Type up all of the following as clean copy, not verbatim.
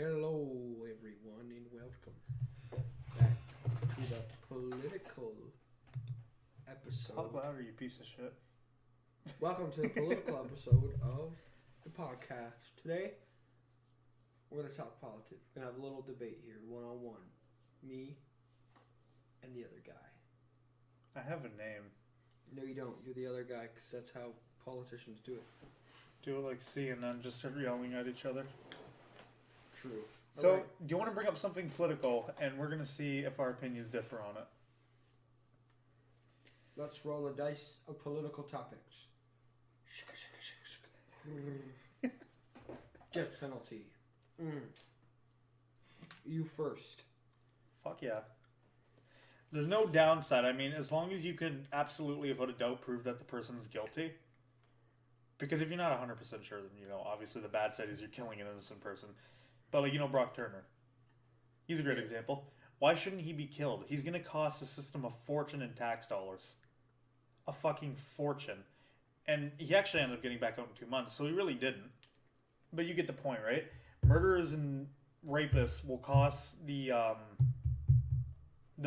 Hello, everyone, and welcome back to the political Talk episode. louder, you piece of shit. Welcome to the political episode of the podcast. Today, we're going to talk politics. We're going to have a little debate here, one-on-one. Me and the other guy. I have a name. No, you don't. You're the other guy, because that's how politicians do it. Do it like CNN, just start yelling at each other. True. So, Okay. do you want to bring up something political, and we're going to see if our opinions differ on it? Let's roll the dice of political topics. Death penalty. You first. Fuck yeah. There's no downside. I mean, as long as you can absolutely, without a doubt, prove that the person is guilty. Because if you're not 100% sure, then, obviously the bad side is you're killing an innocent person. But, Brock Turner. He's a great example. Why shouldn't he be killed? He's going to cost the system a fortune in tax dollars. A fucking fortune. And he actually ended up getting back out in 2 months, so he really didn't. But you get the point, right? Murderers and rapists will cost the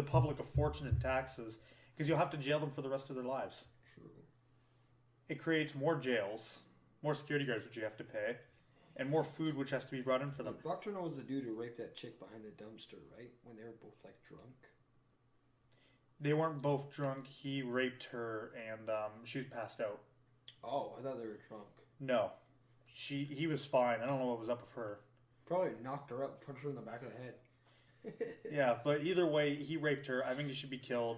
public a fortune in taxes because you'll have to jail them for the rest of their lives. True. It creates more jails, more security guards which you have to pay, and more food which has to be brought in for them. Brock Turner was the dude who raped that chick behind the dumpster, right? When they were both like drunk. They weren't both drunk. He raped her and she was passed out. Oh, I thought they were drunk. No. He was fine. I don't know what was up with her. Probably knocked her out, punched her in the back of the head. Yeah, but either way, he raped her. I think he should be killed.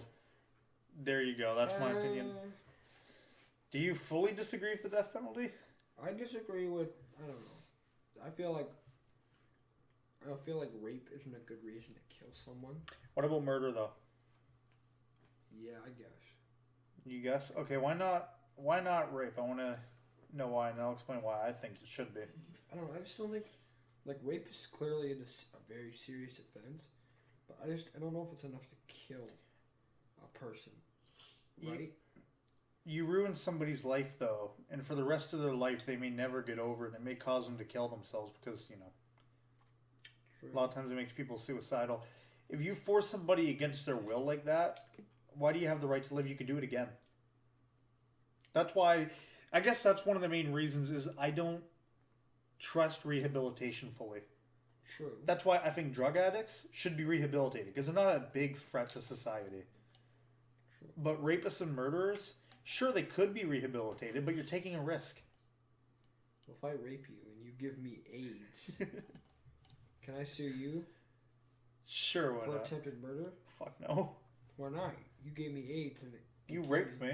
There you go. That's my opinion. Do you fully disagree with the death penalty? I disagree with. I don't know. I feel like rape isn't a good reason to kill someone. What about murder, though? Yeah, I guess. You guess? Okay, why not? Why not rape? I want to know why, and I'll explain why I think it should be. I don't know. I just don't think rape is clearly a very serious offense, but I don't know if it's enough to kill a person. Right? You ruin somebody's life, though, and for the rest of their life, they may never get over it. It may cause them to kill themselves because, True. a lot of times it makes people suicidal. If you force somebody against their will like that, why do you have the right to live? You could do it again. That's why, I guess that's one of the main reasons is I don't trust rehabilitation fully. True. That's why I think drug addicts should be rehabilitated because they're not a big threat to society. True. But rapists and murderers, sure, they could be rehabilitated, but you're taking a risk. Well, if I rape you and you give me AIDS, can I sue you Sure, why for not? attempted murder? Fuck no. Why not? You gave me AIDS and You raped me.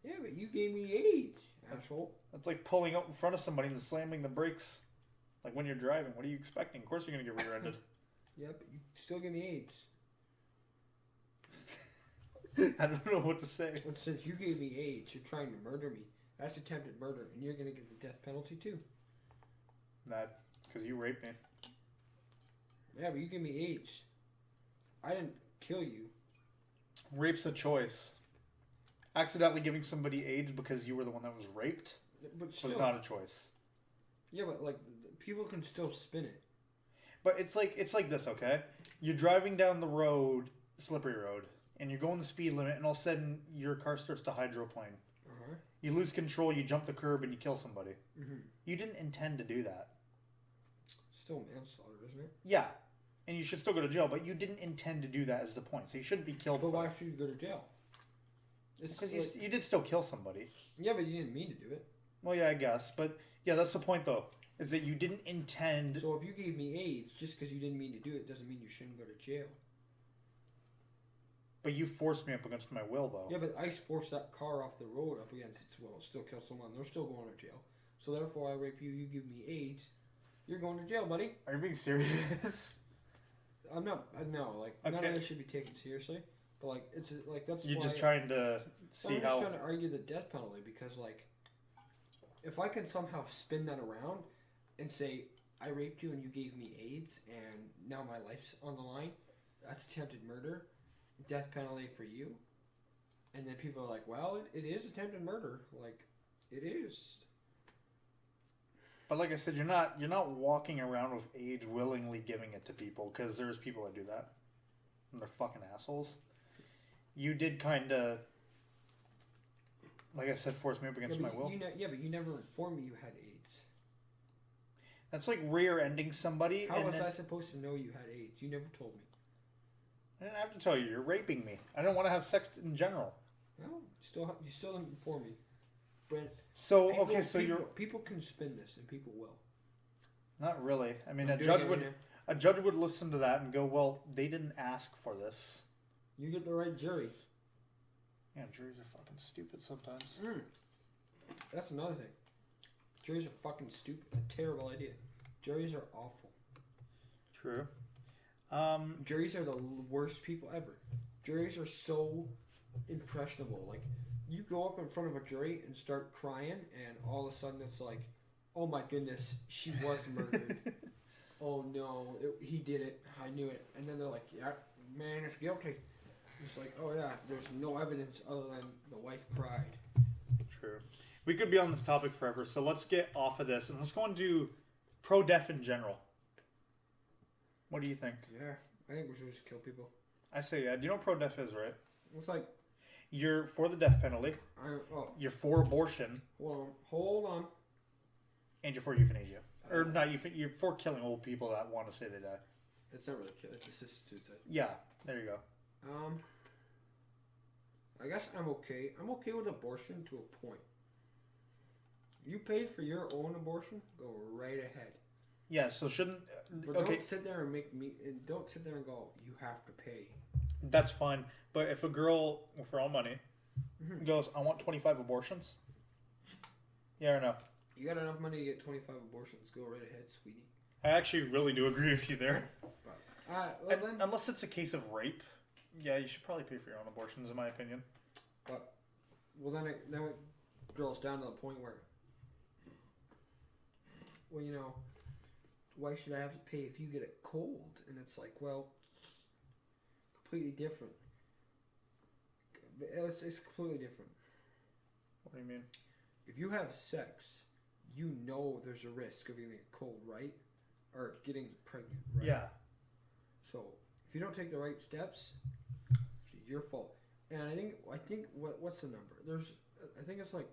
Yeah, but you gave me AIDS, asshole. That's like pulling out in front of somebody and slamming the brakes. Like when you're driving, what are you expecting? Of course you're going to get rear-ended. Yeah, but you still give me AIDS. I don't know what to say. But since you gave me AIDS, you're trying to murder me. That's attempted murder, and you're going to get the death penalty too. That, because you raped me. Yeah, but you gave me AIDS. I didn't kill you. Rape's a choice. Accidentally giving somebody AIDS because you were the one that was raped But still, was not a choice. yeah, but people can still spin it. But it's like this, okay? You're driving down the road, slippery road, and you're going the speed limit, and all of a sudden your car starts to hydroplane. Uh-huh. You lose control, you jump the curb, and you kill somebody. Mm-hmm. You didn't intend to do that. Still manslaughter, isn't it? Yeah, and you should still go to jail, but you didn't intend to do that is the point. So you shouldn't be killed. But for why it. should you go to jail? Because you did still kill somebody. Yeah, but you didn't mean to do it. Well, yeah, I guess. But, yeah, that's the point, though, is that you didn't intend... So if you gave me AIDS, just because you didn't mean to do it, doesn't mean you shouldn't go to jail. But you forced me up against my will, though. Yeah, but I forced that car off the road up against its will. It still killed someone. They're still going to jail. So therefore, I rape you, you give me AIDS, you're going to jail, buddy. Are you being serious? I'm not. No, none of this should be taken seriously. But that's. You're why just trying to see I'm how... just trying to argue the death penalty because if I can somehow spin that around and say I raped you and you gave me AIDS and now my life's on the line, that's attempted murder, death penalty for you, and then people are like, well, it is attempted murder, it is. But like I said, you're not walking around with age willingly giving it to people, because there's people that do that. And they're fucking assholes. You did kind of, like I said, force me up against my will. But you never informed me you had AIDS. That's like rear-ending somebody. How was I supposed to know you had AIDS? You never told me. I didn't have to tell you. You're raping me. I don't want to have sex in general. No, you still didn't inform me. Brent. So people can spin this, and people will. Not really. I mean, a judge would listen to that and go, "Well, they didn't ask for this." You get the right jury. Yeah, juries are fucking stupid sometimes. That's another thing. Juries are fucking stupid. A terrible idea. Juries are awful. True. Juries are the worst people ever. Juries are so impressionable. Like, you go up in front of a jury and start crying, and all of a sudden it's like, oh my goodness, she was murdered. Oh no, he did it. I knew it. And then they're like, yeah, man is guilty. It's like, oh yeah, there's no evidence other than the wife cried. True. We could be on this topic forever, so let's get off of this and let's go into pro-death in general. What do you think? Yeah, I think we should just kill people. I say yeah. Do you know what pro-death is, right? It's like... You're for the death penalty. You're for abortion. Hold on. And you're for euthanasia. Or not euthanasia. You're for killing old people that want to say they die. It's not really kill. It's assisted suicide. Yeah, there you go. I guess I'm okay. I'm okay with abortion to a point. You paid for your own abortion, go right ahead. Yeah, so shouldn't... But don't sit there and don't sit there and go, you have to pay. That's fine. But if a girl, with her own money, goes, I want 25 abortions. Yeah or no? You got enough money to get 25 abortions. Go right ahead, sweetie. I actually really do agree with you there. But, unless it's a case of rape, yeah, you should probably pay for your own abortions, in my opinion. But, then it girls down to the point where, well, you know, why should I have to pay if you get it cold? And it's like, well, completely different. It's completely different. What do you mean? If you have sex, you know there's a risk of getting it cold, right? Or getting pregnant, right? Yeah. So if you don't take the right steps, it's your fault. And I think what's the number? I think it's like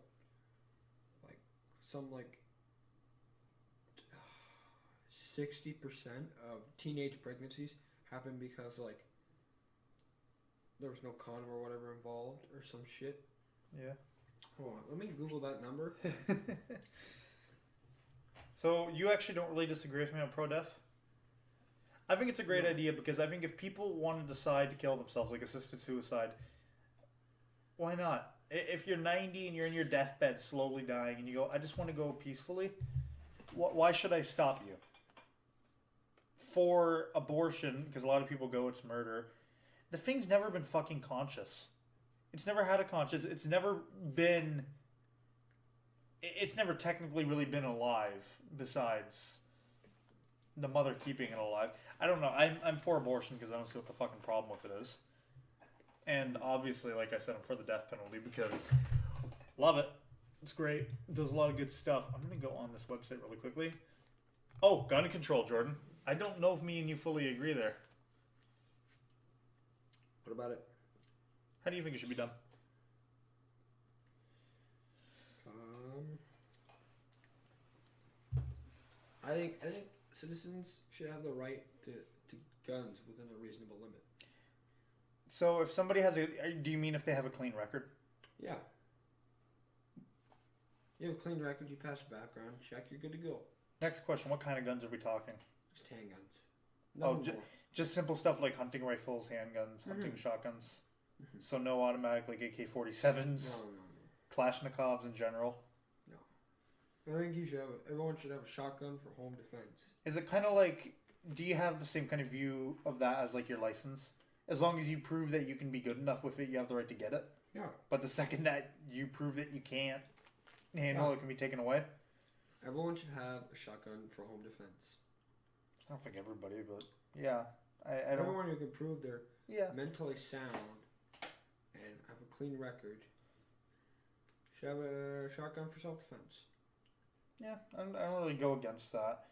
60% of teenage pregnancies happen because there was no condom or whatever involved or some shit. Yeah. Hold on, let me Google that number. So you actually don't really disagree with me on pro-death? I think it's a great idea because I think if people want to decide to kill themselves, like assisted suicide, why not? If you're 90 and you're in your deathbed slowly dying and you go, I just want to go peacefully, why should I stop you? For abortion, because a lot of people go, it's murder, the thing's never been fucking conscious. It's never had a conscience. It's never technically really been alive besides the mother keeping it alive. I don't know. I'm for abortion because I don't see what the fucking problem with it is. And obviously, like I said, I'm for the death penalty because love it. It's great. It does a lot of good stuff. I'm going to go on this website really quickly. Oh, gun control, Jordan. I don't know if me and you fully agree there. What about it? How do you think it should be done? I think citizens should have the right to guns within a reasonable limit. So if somebody has do you mean if they have a clean record? Yeah. You have a clean record, you pass a background check, you're good to go. Next question, what kind of guns are we talking? Just handguns. Nothing more. Just simple stuff like hunting rifles, handguns, hunting shotguns. Mm-hmm. So no automatic like AK-47s, no. Kalashnikovs in general. No. I think everyone should have a shotgun for home defense. Is it kind of like, do you have the same kind of view of that as like your license? As long as you prove that you can be good enough with it, you have the right to get it? Yeah. But the second that you prove that you can't handle it, can be taken away? Everyone should have a shotgun for home defense. I don't think everybody, but yeah. I don't... Everyone who can prove they're mentally sound and have a clean record should have a shotgun for self-defense. Yeah, I don't really go against that.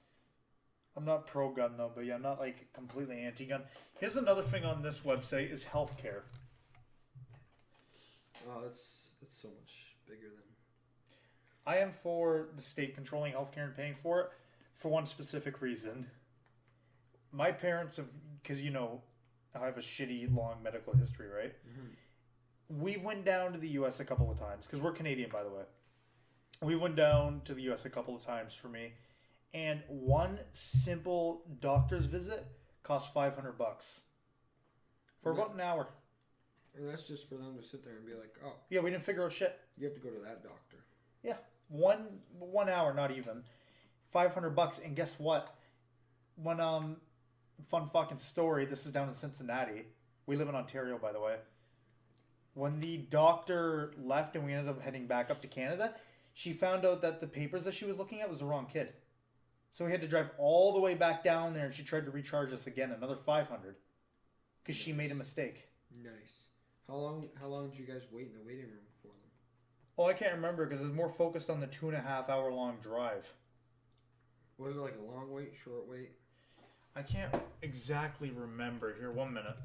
I'm not pro-gun though, but yeah, I'm not like completely anti-gun. Here's another thing on this website is healthcare. Oh, that's so much bigger than. I am for the state controlling healthcare and paying for it for one specific reason. My parents have, because you know, I have a shitty long medical history, right? Mm-hmm. We went down to the U.S. a couple of times because we're Canadian, by the way. We went down to the U.S. a couple of times for me, and one simple doctor's visit cost $500 for about an hour. And that's just for them to sit there and be like, oh. Yeah, we didn't figure out shit. You have to go to that doctor. Yeah, one hour, not even $500. And guess what? When fun fucking story. This is down in Cincinnati. We live in Ontario, by the way. When the doctor left and we ended up heading back up to Canada, she found out that the papers that she was looking at was the wrong kid. So we had to drive all the way back down there, and she tried to recharge us again, another $500, because she made a mistake. Nice. How long did you guys wait in the waiting room for them? Oh, I can't remember because it was more focused on the 2.5 hour long drive. Was it like a long wait, short wait? I can't exactly remember. Here, 1 minute.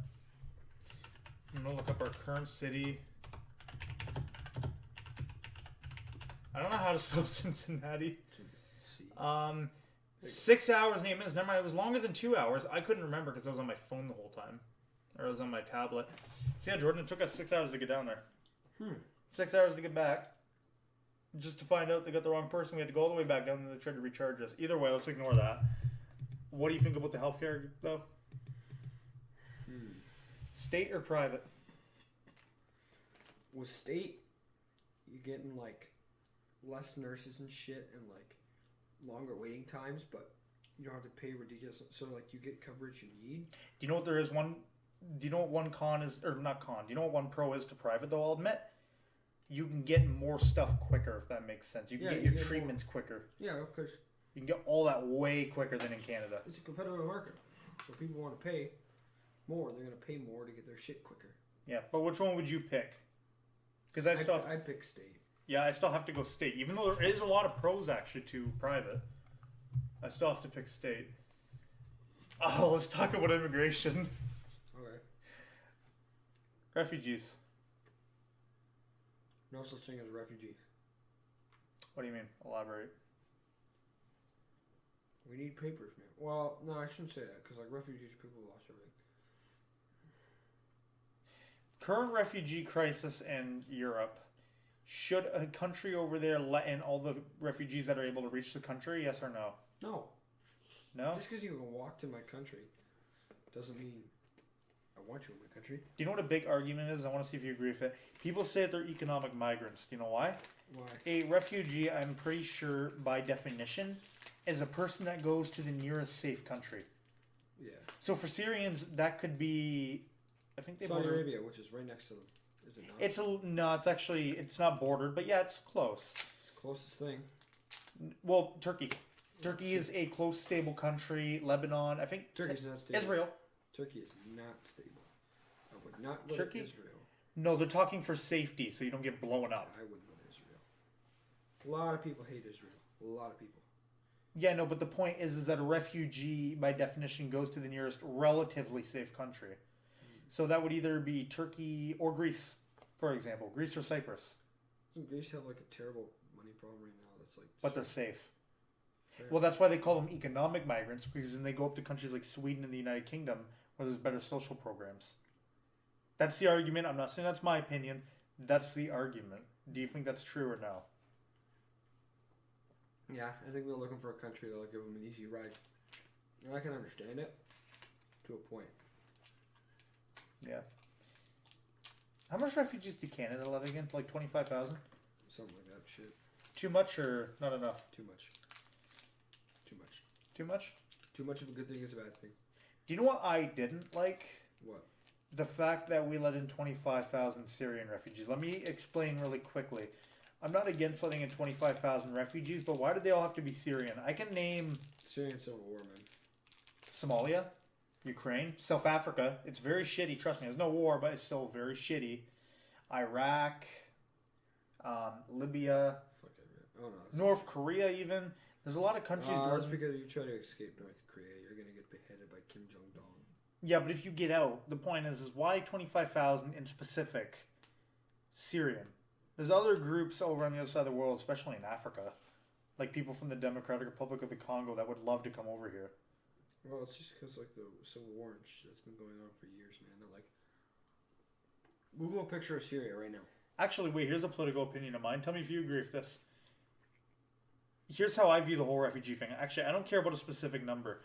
I'm gonna look up our current city. I don't know how to spell Cincinnati. 6 hours and 8 minutes. Never mind. It was longer than 2 hours. I couldn't remember because I was on my phone the whole time, or I was on my tablet. So yeah, Jordan, it took us 6 hours to get down there. 6 hours to get back. Just to find out they got the wrong person. We had to go all the way back down, and they tried to recharge us. Either way, let's ignore that. What do you think about the healthcare, though? State or private? With state, you're getting like less nurses and shit, and like longer waiting times, but you don't have to pay ridiculous. So like you get coverage you need. Do you know what there is one? Do you know what one con is, or not con? Do you know what one pro is to private? Though I'll admit, you can get more stuff quicker if that makes sense. You can get your treatments quicker. Yeah, because you can get all that way quicker than in Canada. It's a competitive market, so people want to pay more. They're going to pay more to get their shit quicker. Yeah, but which one would you pick? Because I pick state. Yeah, I still have to go state, even though there is a lot of pros actually to private. I still have to pick state. Oh, let's talk about immigration. Okay. Refugees. No such thing as refugees. What do you mean? Elaborate. We need papers, man. Well, no, I shouldn't say that, because like refugees, people lost everything. Current refugee crisis in Europe. Should a country over there let in all the refugees that are able to reach the country? Yes or no? No. No? Just because you can walk to my country doesn't mean I want you in my country. Do you know what a big argument is? I want to see if you agree with it. People say that they're economic migrants. Do you know why? Why? A refugee, I'm pretty sure, by definition, is a person that goes to the nearest safe country. Yeah. So for Syrians, that could be, I think they Saudi Arabia, which is right next to them. Is it not? It's not bordered, but yeah, it's close. It's the closest thing. Well, Turkey. Turkey is a close, stable country. Lebanon, I think. Turkey's not stable. Israel. Turkey is not stable. I would not go Turkey? to Israel. No, they're talking for safety, so you don't get blown up. I wouldn't go to Israel. A lot of people hate Israel. A lot of people. Yeah, no, but the point is that a refugee, by definition, goes to the nearest relatively safe country. So that would either be Turkey or Greece, for example. Greece or Cyprus. Doesn't Greece have like a terrible money problem right now? That's like. But they're safe. Fair. Well, that's why they call them economic migrants, because then they go up to countries like Sweden and the United Kingdom where there's better social programs. That's the argument. I'm not saying that's my opinion. That's the argument. Do you think that's true or no? Yeah, I think they're looking for a country that'll give them an easy ride. And I can understand it to a point. Yeah. How much refugees did Canada let again? Like 25,000? Something like that shit. Too much or not enough? Too much. Too much. Too much? Too much of a good thing is a bad thing. Do you know what I didn't like? What? The fact that we let in 25,000 Syrian refugees. Let me explain really quickly. I'm not against letting in 25,000 refugees, but why do they all have to be Syrian? I can name Syrian civil war, man. Somalia, Ukraine, South Africa. It's very shitty. Trust me, there's no war, but it's still very shitty. Iraq, Libya. Fuck Oh no. North Korea, even. There's a lot of countries. That's because you try to escape North Korea, you're gonna get beheaded by Kim Jong Un. Yeah, but if you get out, the point is why 25,000 in specific Syrian? There's other groups over on the other side of the world, especially in Africa, like people from the Democratic Republic of the Congo that would love to come over here. Well, it's just because like the civil war that's been going on for years, man. They're like, Google a picture of Syria right now. Actually, wait, here's a political opinion of mine. Tell me if you agree with this. Here's how I view the whole refugee thing. Actually, I don't care about a specific number.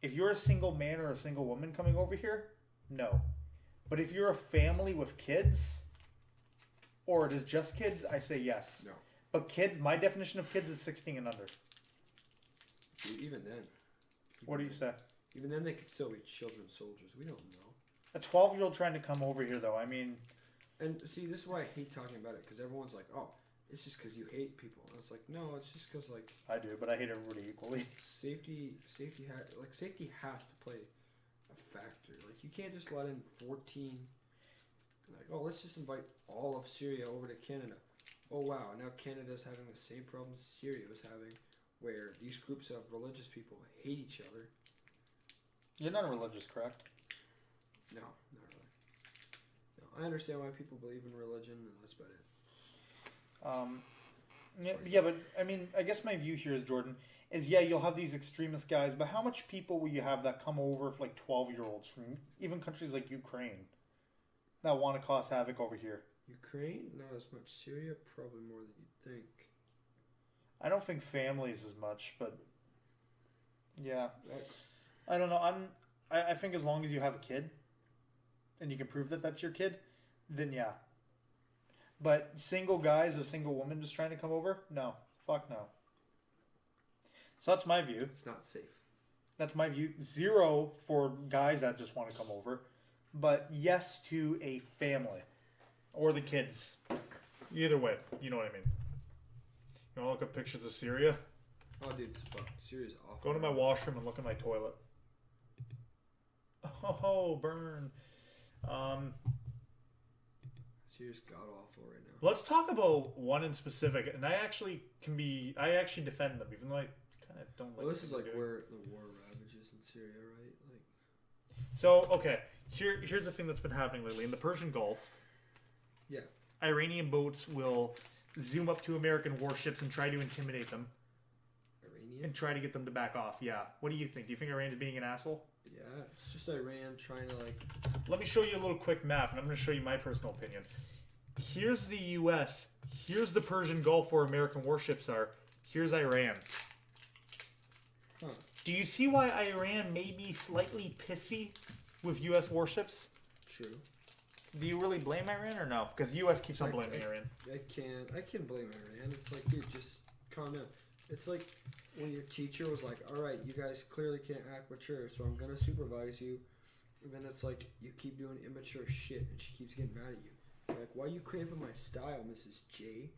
If you're a single man or a single woman coming over here, no. But if you're a family with kids, or it is just kids, I say yes. No. But kids, my definition of kids is 16 and under. Even then. What do you say? Even then, they could still be children soldiers. We don't know. A 12-year-old trying to come over here, though, I mean... And see, this is why I hate talking about it, because everyone's like, oh, it's just because you hate people. And it's like, no, it's just because, like... I do, but I hate everybody equally. Safety has to play a factor. Like, you can't just let in 14... Like, oh, let's just invite all of Syria over to Canada. Oh, wow, now Canada's having the same problems Syria was having, where these groups of religious people hate each other. You're not religious, correct? No, not really. No, I understand why people believe in religion, and that's about it. Yeah, but, I mean, I guess my view here is, Jordan, is, yeah, you'll have these extremist guys, but how much people will you have that come over for, like, 12-year-olds from even countries like Ukraine that want to cause havoc over here? Ukraine, not as much. Syria, probably more than you'd think. I don't think families as much, but yeah, I don't know. I think as long as you have a kid, and you can prove that that's your kid, then yeah. But single guys or single women just trying to come over, no, fuck no. So that's my view. It's not safe. That's my view. 0 for guys that just want to come over, but yes to a family. Or the kids. Either way, you know what I mean. You want to look at pictures of Syria? Oh, dude, Syria's awful. Go to my washroom and look at my toilet. Oh, burn. Syria's god-awful right now. Let's talk about one in specific. And I actually defend them, even though I kind of don't like Well, this is like where the war ravages in Syria, right? Like. So, okay. Here's the thing that's been happening lately. In the Persian Gulf... Yeah. Iranian boats will zoom up to American warships and try to intimidate them. Iranian? And try to get them to back off, yeah. What do you think? Do you think Iran's being an asshole? Yeah, it's just Iran trying to, like... Let me show you a little quick map, and I'm going to show you my personal opinion. Here's the U.S. Here's the Persian Gulf where American warships are. Here's Iran. Huh. Do you see why Iran may be slightly pissy with U.S. warships? True. Do you really blame Iran or no? Because the U.S. keeps on blaming Iran. I can blame Iran. It's like, dude, just calm down. It's like when your teacher was like, all right, you guys clearly can't act mature, so I'm going to supervise you. And then it's like, you keep doing immature shit, and she keeps getting mad at you. You're like, why are you cramping my style, Mrs. J?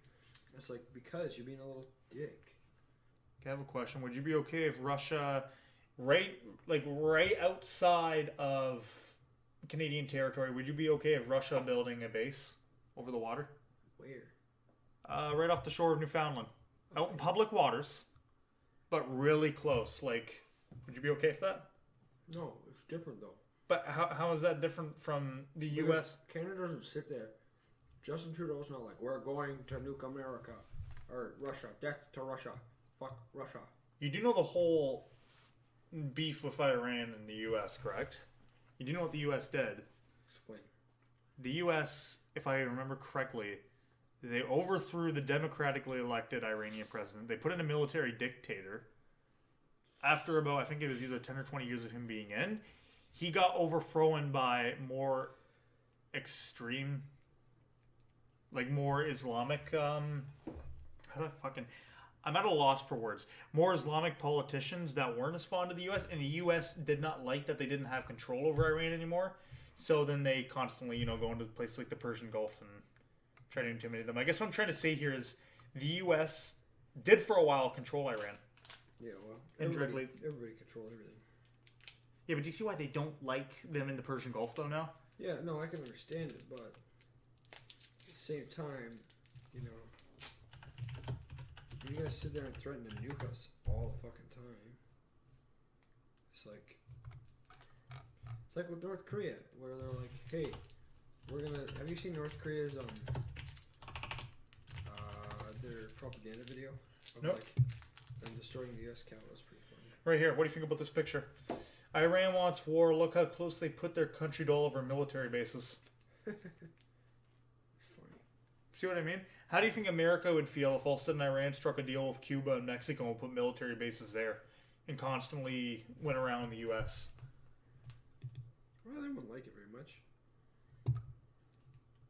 It's like, because you're being a little dick. Okay, I have a question. Would you be okay if Russia, right outside of Canadian territory, would you be okay if Russia building a base over the water? Where? Right off the shore of Newfoundland. Okay. Out in public waters, but really close. Like, would you be okay with that? No, it's different though. But how is that different from the U.S.? Canada doesn't sit there. Justin Trudeau's not like, we're going to nuke America. Or Russia. Death to Russia. Fuck Russia. You do know the whole beef with Iran and the U.S., correct? You do know what the U.S. did? Explain. The U.S., if I remember correctly, they overthrew the democratically elected Iranian president. They put in a military dictator. After about, I think it was either 10 or 20 years of him being in, he got overthrown by more extreme, like more Islamic, I'm at a loss for words. More Islamic politicians that weren't as fond of the U.S. and the U.S. did not like that they didn't have control over Iran anymore. So then they constantly, go into places like the Persian Gulf and try to intimidate them. I guess what I'm trying to say here is the U.S. did for a while control Iran. Yeah, well, indirectly. Everybody controlled everything. Yeah, but do you see why they don't like them in the Persian Gulf, though, now? Yeah, no, I can understand it, but at the same time, You're gonna sit there and threaten to nuke us all the fucking time. It's like with North Korea, where they're like, "Hey, we're gonna." Have you seen North Korea's their propaganda video of nope. like them destroying the U.S. Capitol? It's pretty funny. Right here. What do you think about this picture? Iran wants war. Look how close they put their country to all of our military bases. Funny. See what I mean? How do you think America would feel if all of a sudden Iran struck a deal with Cuba and Mexico and put military bases there and constantly went around the U.S.? Well, they wouldn't like it very much.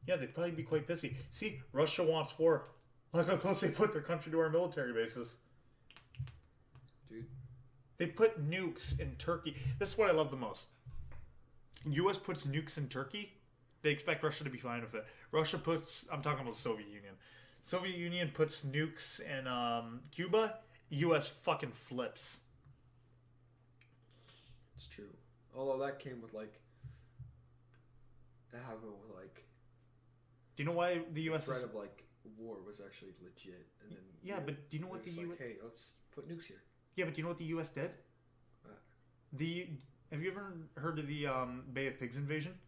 Yeah, they'd probably be quite pissy. See, Russia wants war. Look how close they put their country to our military bases. Dude. They put nukes in Turkey. This is what I love the most. U.S. puts nukes in Turkey. They expect Russia to be fine with it. Russia puts... I'm talking about the Soviet Union. Soviet Union puts nukes in Cuba. U.S. fucking flips. It's true. Although that came with like... That happened with like... Do you know why the U.S. threat of like war was actually legit, and then yeah, but do you know what the U.S. like, hey, let's put nukes here. Yeah, but do you know what the U.S. did? Have you ever heard of the Bay of Pigs invasion?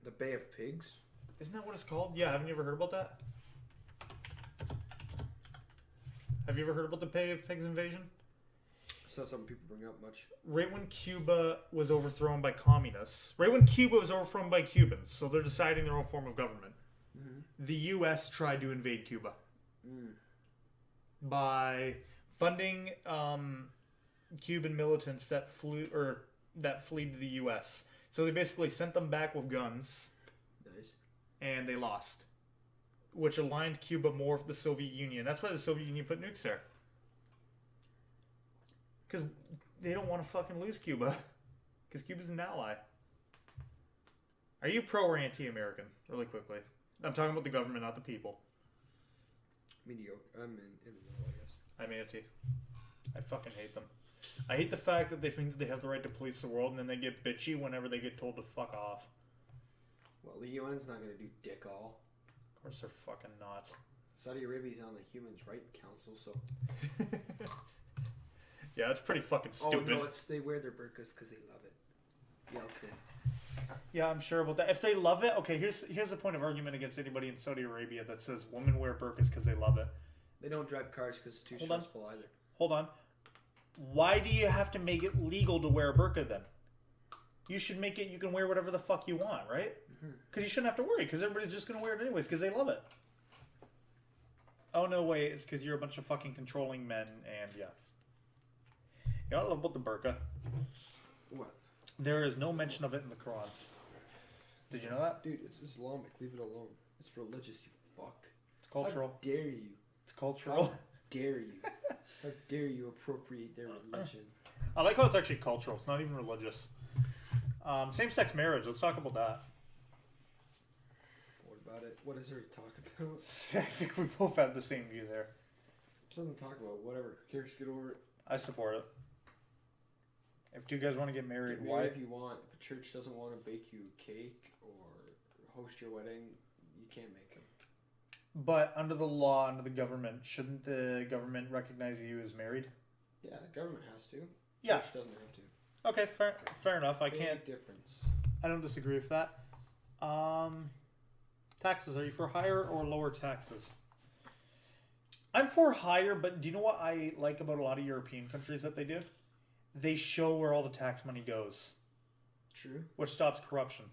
The Bay of Pigs? Isn't that what it's called? Yeah, haven't you ever heard about that? Have you ever heard about the Bay of Pigs invasion? It's not something people bring up much. Right when Cuba was overthrown by communists, right when Cuba was overthrown by Cubans, so they're deciding their own form of government. Mm-hmm. The U.S. tried to invade Cuba by funding Cuban militants that fled to the U.S. So they basically sent them back with guns. Nice. And they lost, which aligned Cuba more with the Soviet Union. That's why the Soviet Union put nukes there. Because they don't want to fucking lose Cuba. Because Cuba's an ally. Are you pro or anti-American? Really quickly. I'm talking about the government, not the people. Mediocre. I'm in the middle, I guess. I'm anti. I fucking hate them. I hate the fact that they think that they have the right to police the world and then they get bitchy whenever they get told to fuck off. Well, the UN's not going to do dick all. Of course they're fucking not. Saudi Arabia's on the Human Rights Council, so... Yeah, that's pretty fucking stupid. Oh, no, they wear their burqas because they love it. Yeah, okay. Yeah, I'm sure about that. If they love it, okay, here's a point of argument against anybody in Saudi Arabia that says women wear burqas because they love it. They don't drive cars because it's too stressful either. Hold on. Why do you have to make it legal to wear a burqa then? You should make it you can wear whatever the fuck you want, right? Because you shouldn't have to worry because everybody's just going to wear it anyways because they love it. Oh, no, wait. It's because you're a bunch of fucking controlling men and yeah. You know what I love about the burqa? What? There is no mention of it in the Quran. Did you know that? Dude, it's Islamic. Leave it alone. It's religious, you fuck. It's cultural. How dare you? It's cultural. How dare you? How dare you appropriate their religion? I like how it's actually cultural. It's not even religious. Same-sex marriage. Let's talk about that. What about it? What is there to talk about? I think we both have the same view there. There's nothing to talk about. Whatever. Who cares? Get over it. I support it. If two guys want to get married, get married if you want. If a church doesn't want to bake you a cake or host your wedding, you can't make them. But under the law, under the government, shouldn't the government recognize you as married? Yeah, the government has to. Yeah. Church doesn't have to. Okay, fair enough. I can't. Big difference. I don't disagree with that. Taxes. Are you for higher or lower taxes? I'm for higher, but do you know what I like about a lot of European countries that they do? They show where all the tax money goes. True. Which stops corruption.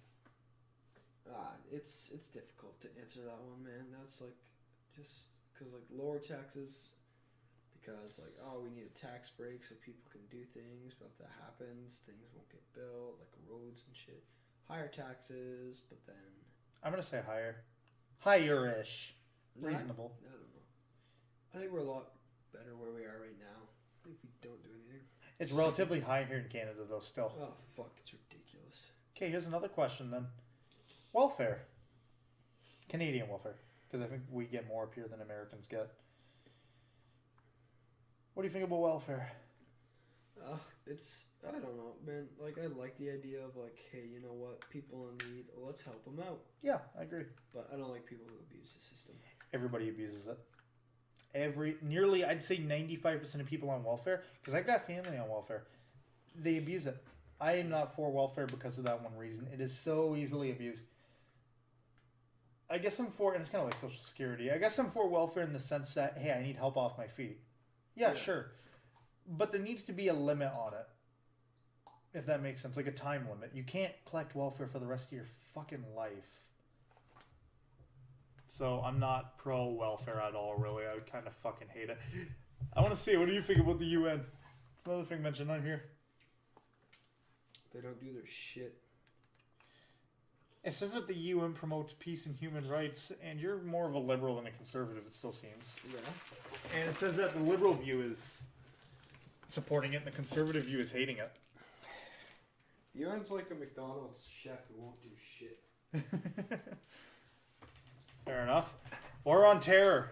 It's difficult to answer that one, man. That's like just because like lower taxes, because like we need a tax break so people can do things, but if that happens, things won't get built, like roads and shit. Higher taxes, but then I'm gonna say higher, higher-ish, reasonable. I don't know. I think we're a lot better where we are right now. If we don't do anything. It's relatively high here in Canada, though, still. Oh, fuck. It's ridiculous. Okay, here's another question, then. Welfare. Canadian welfare. Because I think we get more up here than Americans get. What do you think about welfare? I don't know, man. Like, I like the idea of, like, hey, you know what? People in need, let's help them out. Yeah, I agree. But I don't like people who abuse the system. Everybody abuses it. nearly, I'd say 95% of people on welfare, because I've got family on welfare, they abuse it. I am not for welfare because of that one reason. It is so easily abused. I guess I'm for, and it's kind of like Social Security, I guess I'm for welfare in the sense that, hey, I need help off my feet. Yeah, sure. But there needs to be a limit on it. If that makes sense, like a time limit. You can't collect welfare for the rest of your fucking life. So I'm not pro welfare at all, really. I would kind of fucking hate it. I want to see, what do you think about the UN? It's another thing mentioned on here. They don't do their shit. It says that the UN promotes peace and human rights, and you're more of a liberal than a conservative, it still seems. Yeah. And it says that the liberal view is supporting it, and the conservative view is hating it. UN's like a McDonald's chef who won't do shit. Fair enough. War on terror.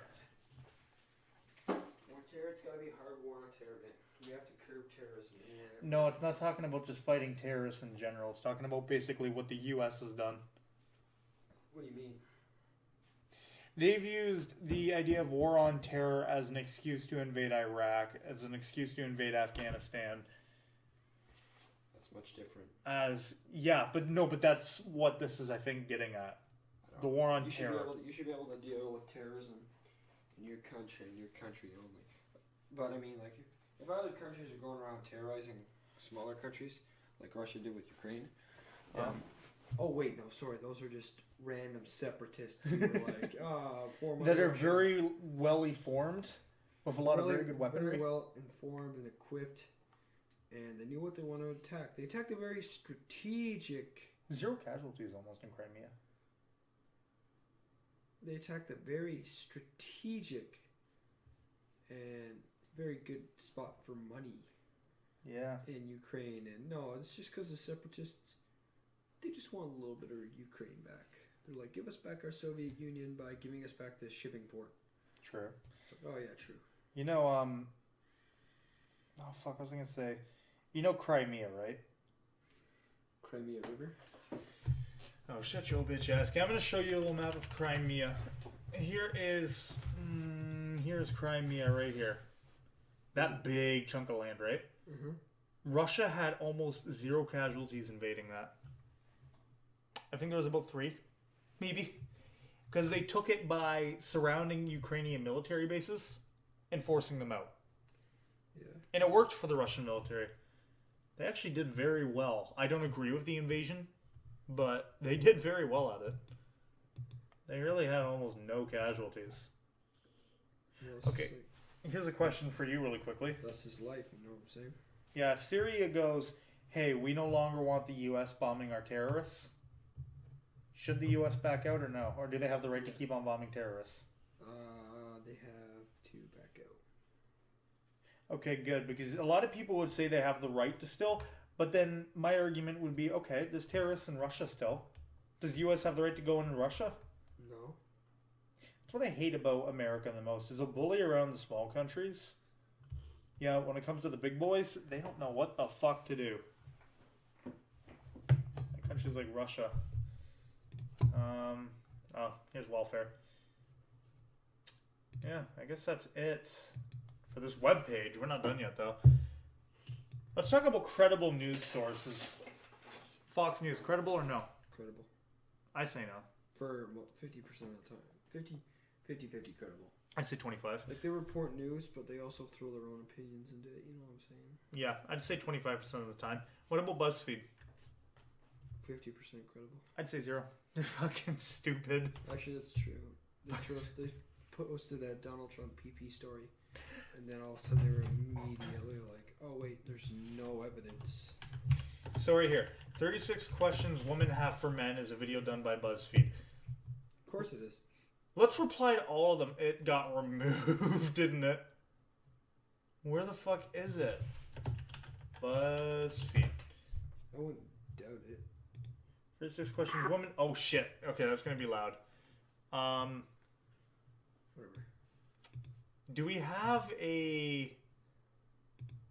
War on terror, it's gotta be a hard war on terror, man. We have to curb terrorism. No, it's not talking about just fighting terrorists in general. It's talking about basically what the U.S. has done. What do you mean? They've used the idea of war on terror as an excuse to invade Iraq, as an excuse to invade Afghanistan. That's much different. But that's what this is, I think, getting at. The war on terror. You should be able to deal with terrorism in your country only. But I mean, like, if other countries are going around terrorizing smaller countries, like Russia did with Ukraine. Oh wait, no, sorry, those are just random separatists who are like, that are very well informed, with a lot of very good weaponry. Very well informed and equipped, and they knew what they wanted to attack. They attacked a very strategic. 0 casualties almost in Crimea. They attacked a very strategic and very good spot for money. Yeah. In Ukraine, and no, it's just because the separatists, they just want a little bit of Ukraine back. They're like, give us back our Soviet Union by giving us back this shipping port. True. It's like, oh yeah, true. You know, I was gonna say, you know Crimea, right? Crimea River. Oh, shut your bitch ass. Okay, I'm gonna show you a little map of Crimea. Here's Crimea right here. That big chunk of land, right? Mm-hmm. Russia had almost 0 casualties invading that. I think there was about 3, maybe, because they took it by surrounding Ukrainian military bases and forcing them out. Yeah. And it worked for the Russian military. They actually did very well. I don't agree with the invasion, but they did very well at it. They really had almost no casualties. Yeah, okay, here's a question for you really quickly. That's his life, you know what I'm saying? Yeah, if Syria goes, hey, we no longer want the U.S. bombing our terrorists, should the U.S. back out or no? Or do they have the right to keep on bombing terrorists? They have to back out. Okay, good, because a lot of people would say they have the right to still, but then my argument would be, okay, there's terrorists in Russia still. Does the U.S. have the right to go in Russia? No. That's what I hate about America the most, is a bully around the small countries. Yeah, when it comes to the big boys, they don't know what the fuck to do. Countries like Russia. Here's welfare. Yeah, I guess that's it for this webpage. We're not done yet, though. Let's talk about credible news sources. Fox News, credible or no? Credible. I say no. For 50% of the time. 50-50 credible. I'd say 25. Like, they report news, but they also throw their own opinions into it. You know what I'm saying? Yeah, I'd say 25% of the time. What about BuzzFeed? 50% credible. I'd say 0. They're fucking stupid. Actually, that's true. They posted that Donald Trump PP story, and then all of a sudden they were immediately like, oh wait, there's no evidence. So right here, 36 questions women have for men is a video done by BuzzFeed. Of course it is. Let's reply to all of them. It got removed, didn't it? Where the fuck is it? BuzzFeed. I wouldn't doubt it. 36 questions women. Oh shit. Okay, that's gonna be loud. Whatever. Do we have a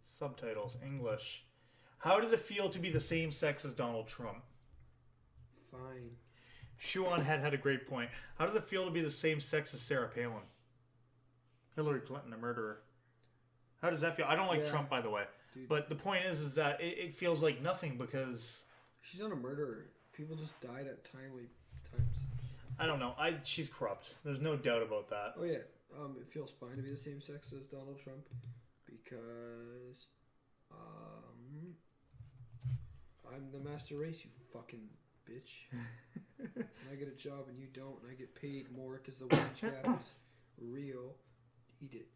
subtitles English? How does it feel to be the same sex as Donald Trump? Fine. Shoe on Head had a great point. How does it feel to be the same sex as Sarah Palin? Hillary Clinton a murderer. How does that feel? I don't like Trump, by the way. Dude. But the point is that it feels like nothing because... She's not a murderer. People just died at timely times. I don't know. She's corrupt. There's no doubt about that. Oh, yeah. It feels fine to be the same sex as Donald Trump because I'm the master race, you fucking bitch. And I get a job and you don't, and I get paid more because the wage gap is real. Eat it.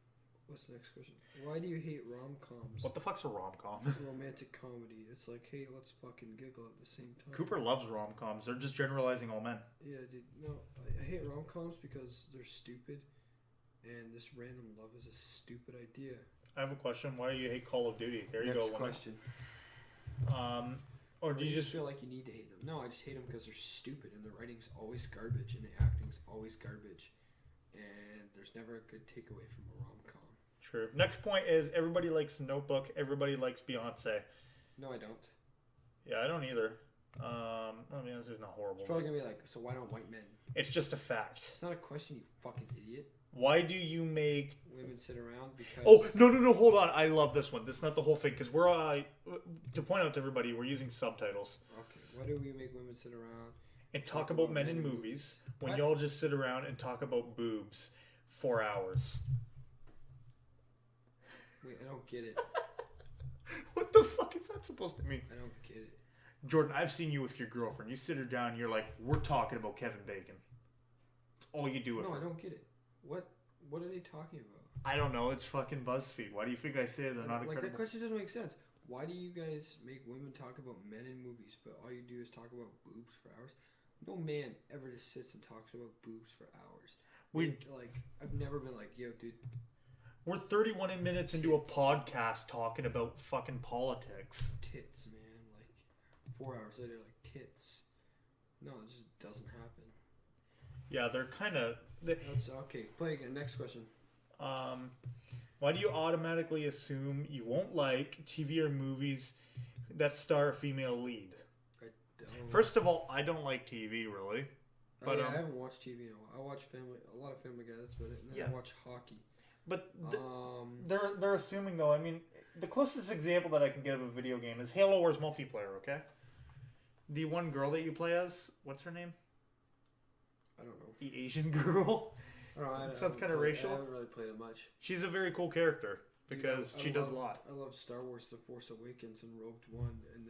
What's the next question? Why do you hate rom-coms? What the fuck's a rom-com? Romantic comedy. It's like, hey, let's fucking giggle at the same time. Cooper loves rom-coms. They're just generalizing all men. Yeah, dude. No, I hate rom-coms because they're stupid, and this random love is a stupid idea. I have a question. Why do you hate Call of Duty? There you Next go. Question. Or do you just feel like you need to hate them? No, I just hate them because they're stupid, and the writing's always garbage, and the acting's always garbage, and there's never a good takeaway from a rom-com. True. Next point is everybody likes Notebook. Everybody likes Beyonce. No, I don't. Yeah, I don't either. I mean, this is not horrible. It's probably going to be like, so why don't white men? It's just a fact. It's not a question, you fucking idiot. Why do you make... Women sit around because... Oh, no, hold on. I love this one. This is not the whole thing, because we're... to point out to everybody, we're using subtitles. Okay, why do we make women sit around... And talk about men in movies when y'all just sit around and talk about boobs 4 hours? Wait, I don't get it. What the fuck is that supposed to mean? I don't get it. Jordan, I've seen you with your girlfriend. You sit her down and you're like, we're talking about Kevin Bacon. That's all you do with her. No, I don't get it. What are they talking about? I don't know. It's fucking BuzzFeed. Why do you think I say they're not incredible? That question doesn't make sense. Why do you guys make women talk about men in movies, but all you do is talk about boobs for hours? No man ever just sits and talks about boobs for hours. I've never been like, yo, dude. We're 31 minutes into a podcast talking about fucking politics. Tits, man. Like, 4 hours later, like, tits. No, it just doesn't happen. Yeah, they're kind of... That's okay. Play again. Next question. Why do you automatically assume you won't like TV or movies that star a female lead? I don't. First of all, I don't like TV, really. But I haven't watched TV in a while. I watch a lot of Family Guy, that's about it. And then I watch hockey. But they're assuming, though. I mean, the closest example that I can get of a video game is Halo Wars multiplayer, okay? The one girl that you play as, what's her name? I don't know. The Asian girl? I don't know. It sounds kind of racial. I haven't really played it much. She's a very cool character because she does a lot. I love Star Wars The Force Awakens and Rogue One, and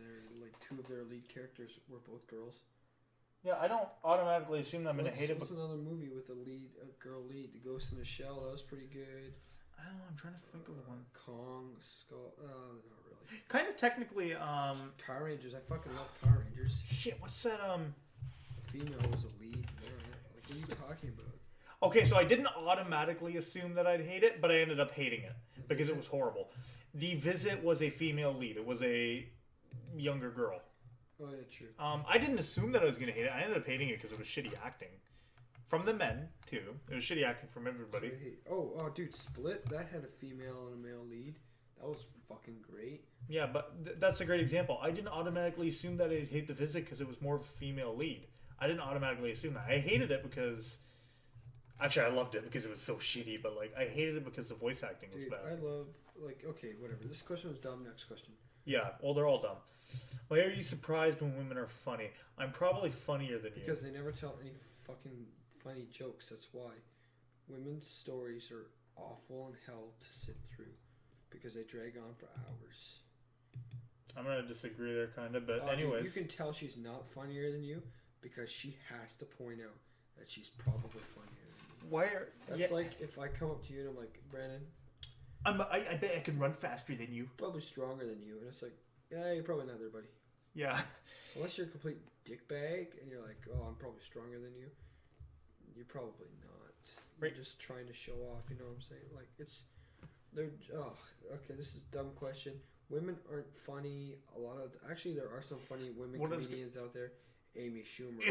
two of their lead characters were both girls. Yeah, I don't automatically assume I'm going to hate it. What's another movie with a girl lead? The Ghost in the Shell, that was pretty good. I don't know, I'm trying to think of one. Kong, Skull, not really. Kind of technically, Power Rangers, I fucking love Power Rangers. Shit, what's that, Female was a lead. Like, what are you talking about? Okay, so I didn't automatically assume that I'd hate it, but I ended up hating it because it was horrible. The Visit was a female lead. It was a younger girl. Oh, yeah, true. I didn't assume that I was going to hate it. I ended up hating it because it was shitty acting. From the men, too. It was shitty acting from everybody. Oh, dude, Split, that had a female and a male lead. That was fucking great. Yeah, but that's a great example. I didn't automatically assume that I'd hate The Visit because it was more of a female lead. I didn't automatically assume that. I hated it because... Actually, I loved it because it was so shitty, but, I hated it because the voice acting was bad. I love, okay, whatever. This question was dumb. Next question. Yeah, well, they're all dumb. Why are you surprised when women are funny? I'm probably funnier than you. Because they never tell any fucking funny jokes. That's why. Women's stories are awful and hell to sit through. Because they drag on for hours. I'm going to disagree there, kind of, but anyways. Dude, you can tell she's not funnier than you because she has to point out that she's probably funnier than you. That's like if I come up to you and I'm like, Brandon, I bet I can run faster than you. Probably stronger than you. And it's like, yeah, you're probably not there, buddy. Yeah. Unless you're a complete dickbag and you're like, oh, I'm probably stronger than you. You're probably not. You're just trying to show off, you know what I'm saying? Okay, this is a dumb question. Women aren't funny. Actually, there are some funny women comedians out there. Amy Schumer.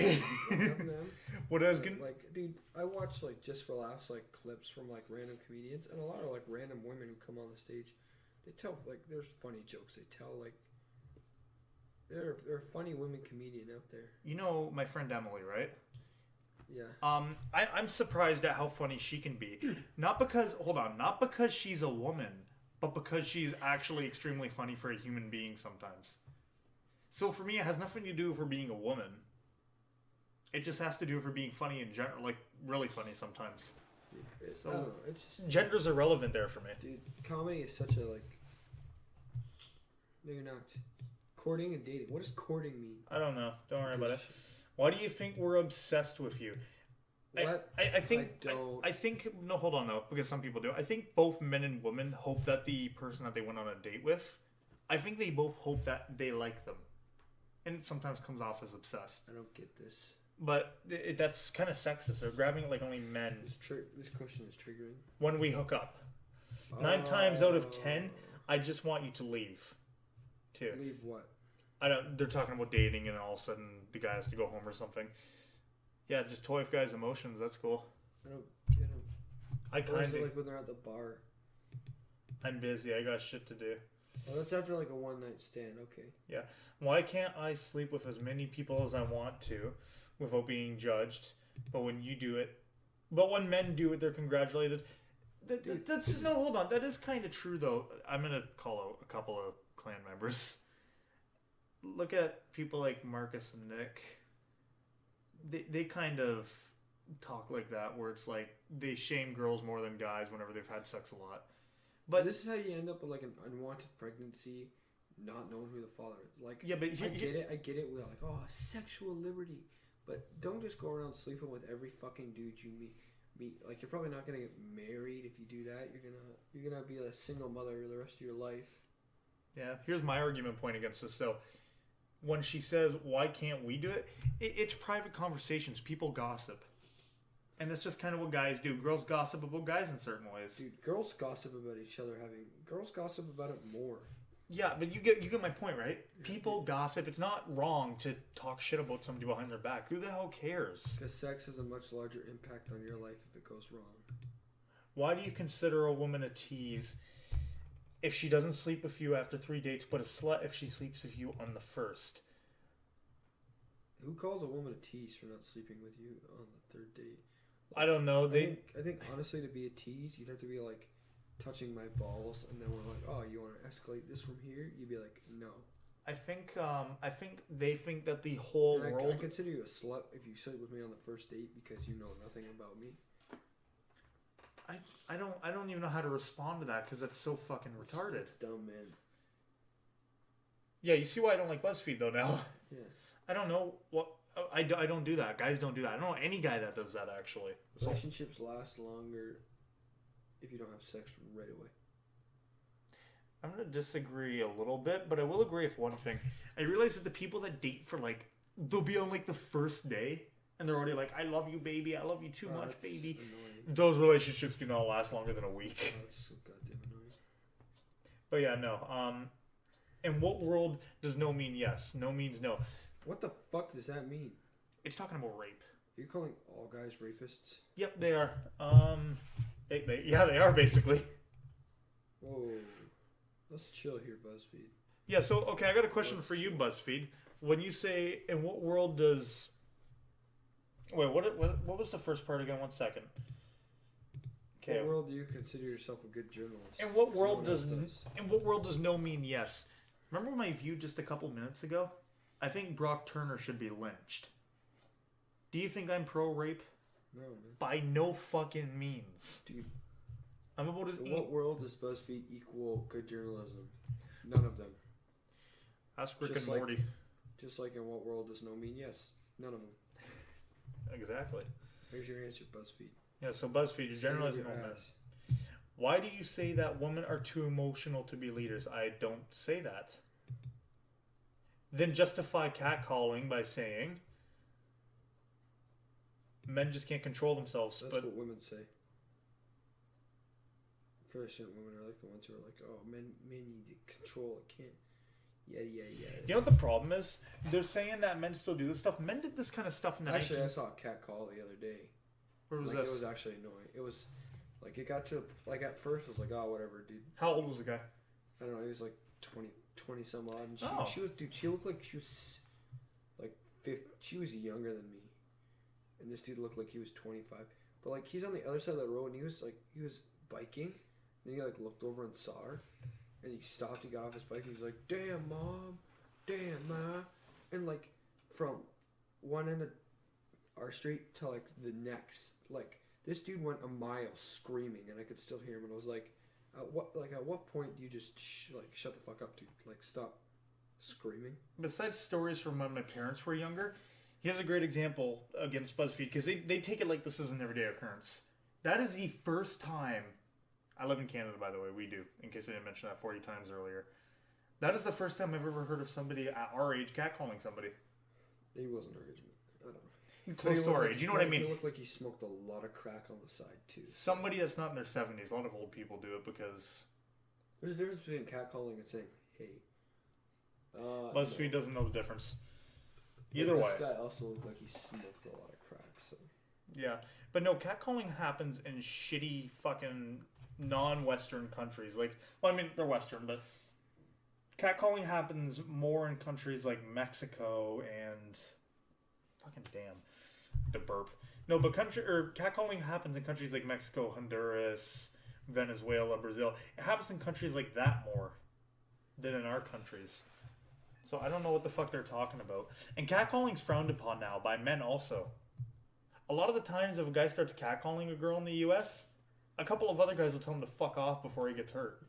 One of them. Dude, I watch just for laughs clips from random comedians and a lot of random women who come on the stage. They tell there's funny jokes. They tell they're a funny women comedian out there. You know my friend Emily, right? Yeah. I'm surprised at how funny she can be. Not because she's a woman, but because she's actually extremely funny for a human being sometimes. So for me, it has nothing to do with her being a woman. It just has to do with her being funny in general, like really funny sometimes. I don't know. It's just, gender's irrelevant there for me. dude, comedy is such a like. No, you're not. Courting and dating. What does courting mean? I don't know. Don't worry about it. Why do you think we're obsessed with you? What? I think I don't. I think no. Hold on though, because some people do. I think both men and women hope that the person that they went on a date with, I think they both hope that they like them, and it sometimes comes off as obsessed. I don't get this. But that's kind of sexist. They're grabbing it like only men. This question is triggering. When we hook up, 9 times out of 10, I just want you to leave. Too. Leave what? I don't. They're talking about dating, and all of a sudden the guy has to go home or something. Yeah, just toy with guys' emotions. That's cool. I don't get them. I kind of like when they're at the bar. I'm busy. I got shit to do. Oh, that's after like a one night stand. Okay. Yeah. Why can't I sleep with as many people as I want to, without being judged? But when when men do it, they're congratulated. No, hold on. That is kind of true, though. I'm gonna call out a couple of clan members. Look at people like Marcus and Nick. They kind of talk like that, where it's like they shame girls more than guys whenever they've had sex a lot. But this is how you end up with like an unwanted pregnancy, not knowing who the father is. Like, yeah, but I get it. We're like, oh, sexual liberty, but don't just go around sleeping with every fucking dude you meet. Like, you're probably not gonna get married if you do that. You're gonna be a single mother the rest of your life. Yeah, here's my argument point against this. So, when she says, why can't we do it? It's private conversations. People gossip. And that's just kind of what guys do. Girls gossip about guys in certain ways. Dude, girls gossip about each other girls gossip about it more. Yeah, but you get my point, right? People gossip. It's not wrong to talk shit about somebody behind their back. Who the hell cares? Because sex has a much larger impact on your life if it goes wrong. Why do you consider a woman a tease if she doesn't sleep with you after 3 dates, but a slut if she sleeps with you on the first? Who calls a woman a tease for not sleeping with you on the third date? I don't know. I think honestly, to be a tease, you'd have to be like touching my balls, and then we're like, oh, you want to escalate this from here? You'd be like, no. I think they think that the whole world. I consider you a slut if you sleep with me on the first date because you know nothing about me. I don't even know how to respond to that because that's so fucking retarded. That's dumb, man. Yeah, you see why I don't like BuzzFeed though now. Yeah. I don't know what. I don't do that. Guys don't do that. I don't know any guy that does that, actually. Relationships last longer if you don't have sex right away. I'm going to disagree a little bit, but I will agree with one thing. I realize that the people that date for, like, they'll be on, like, the first day, and they're already like, I love you, baby. I love you too much, baby. Annoying. Those relationships do not last longer than a week. Oh, that's so goddamn annoying. But yeah, no. In what world does no mean yes? No means no. What the fuck does that mean? It's talking about rape. Are you calling all guys rapists? Yep, they are. They are basically. Whoa. Let's chill here, BuzzFeed. Yeah, so, okay, I got a question for you, BuzzFeed. When you say, in what world does... Wait, what was the first part again? 1 second. Okay. What world do you consider yourself a good journalist? In what world does no mean yes? Remember my view just a couple minutes ago? I think Brock Turner should be lynched. Do you think I'm pro-rape? No, man. By no fucking means. Dude. I'm about as... So what world does BuzzFeed equal good journalism? None of them. Ask Rick and Morty. Just like in what world does no mean yes? None of them. Exactly. Here's your answer, BuzzFeed. Yeah, so BuzzFeed, your journalism moment. Why do you say that women are too emotional to be leaders? I don't say that. Then justify catcalling by saying men just can't control themselves. That's what women say. Certain women are like the ones who are like, oh, men need to control it, can't. Yada, yada, yada. You know what the problem is? They're saying that men still do this stuff. Men did this kind of stuff in the Actually, I saw a cat call the other day. Where was this? It was actually annoying. It was, like, it got to, like, at first it was like, oh, whatever, dude. How old was the guy? I don't know, he was like 20 some odd. And she was, dude, she looked like she was, like, 50, she was younger than me. and this dude looked like he was 25. But like he's on the other side of the road, and he was biking. Then he like looked over and saw her, and he stopped. He got off his bike. And he was like, "Damn, mom, damn, ma," and like from one end of our street to like the next, like this dude went a mile screaming, and I could still hear him. And I was like, at what point do you just shut the fuck up, dude? Like stop screaming. Besides stories from when my parents were younger, here's a great example against BuzzFeed, because they take it like this is an everyday occurrence. That is the first time. I live in Canada, by the way. We do, in case I didn't mention that 40 times earlier. That is the first time I've ever heard of somebody at our age catcalling somebody. He wasn't our age, I don't know. Close to our age. You know what I mean? He looked like he smoked a lot of crack on the side, too. Somebody that's not in their 70s. A lot of old people do it because... There's a difference between catcalling and saying, hey. BuzzFeed doesn't know the difference. Either way. This guy also looked like he smoked a lot of crack, so... Yeah. But no, catcalling happens in shitty fucking non-Western countries. Like, well, I mean, they're Western, but... Catcalling happens more in countries like Mexico and... Fucking damn. The burp. No, but catcalling happens in countries like Mexico, Honduras, Venezuela, Brazil. It happens in countries like that more than in our countries. So I don't know what the fuck they're talking about. And catcalling's frowned upon now by men also. A lot of the times if a guy starts catcalling a girl in the US, a couple of other guys will tell him to fuck off before he gets hurt.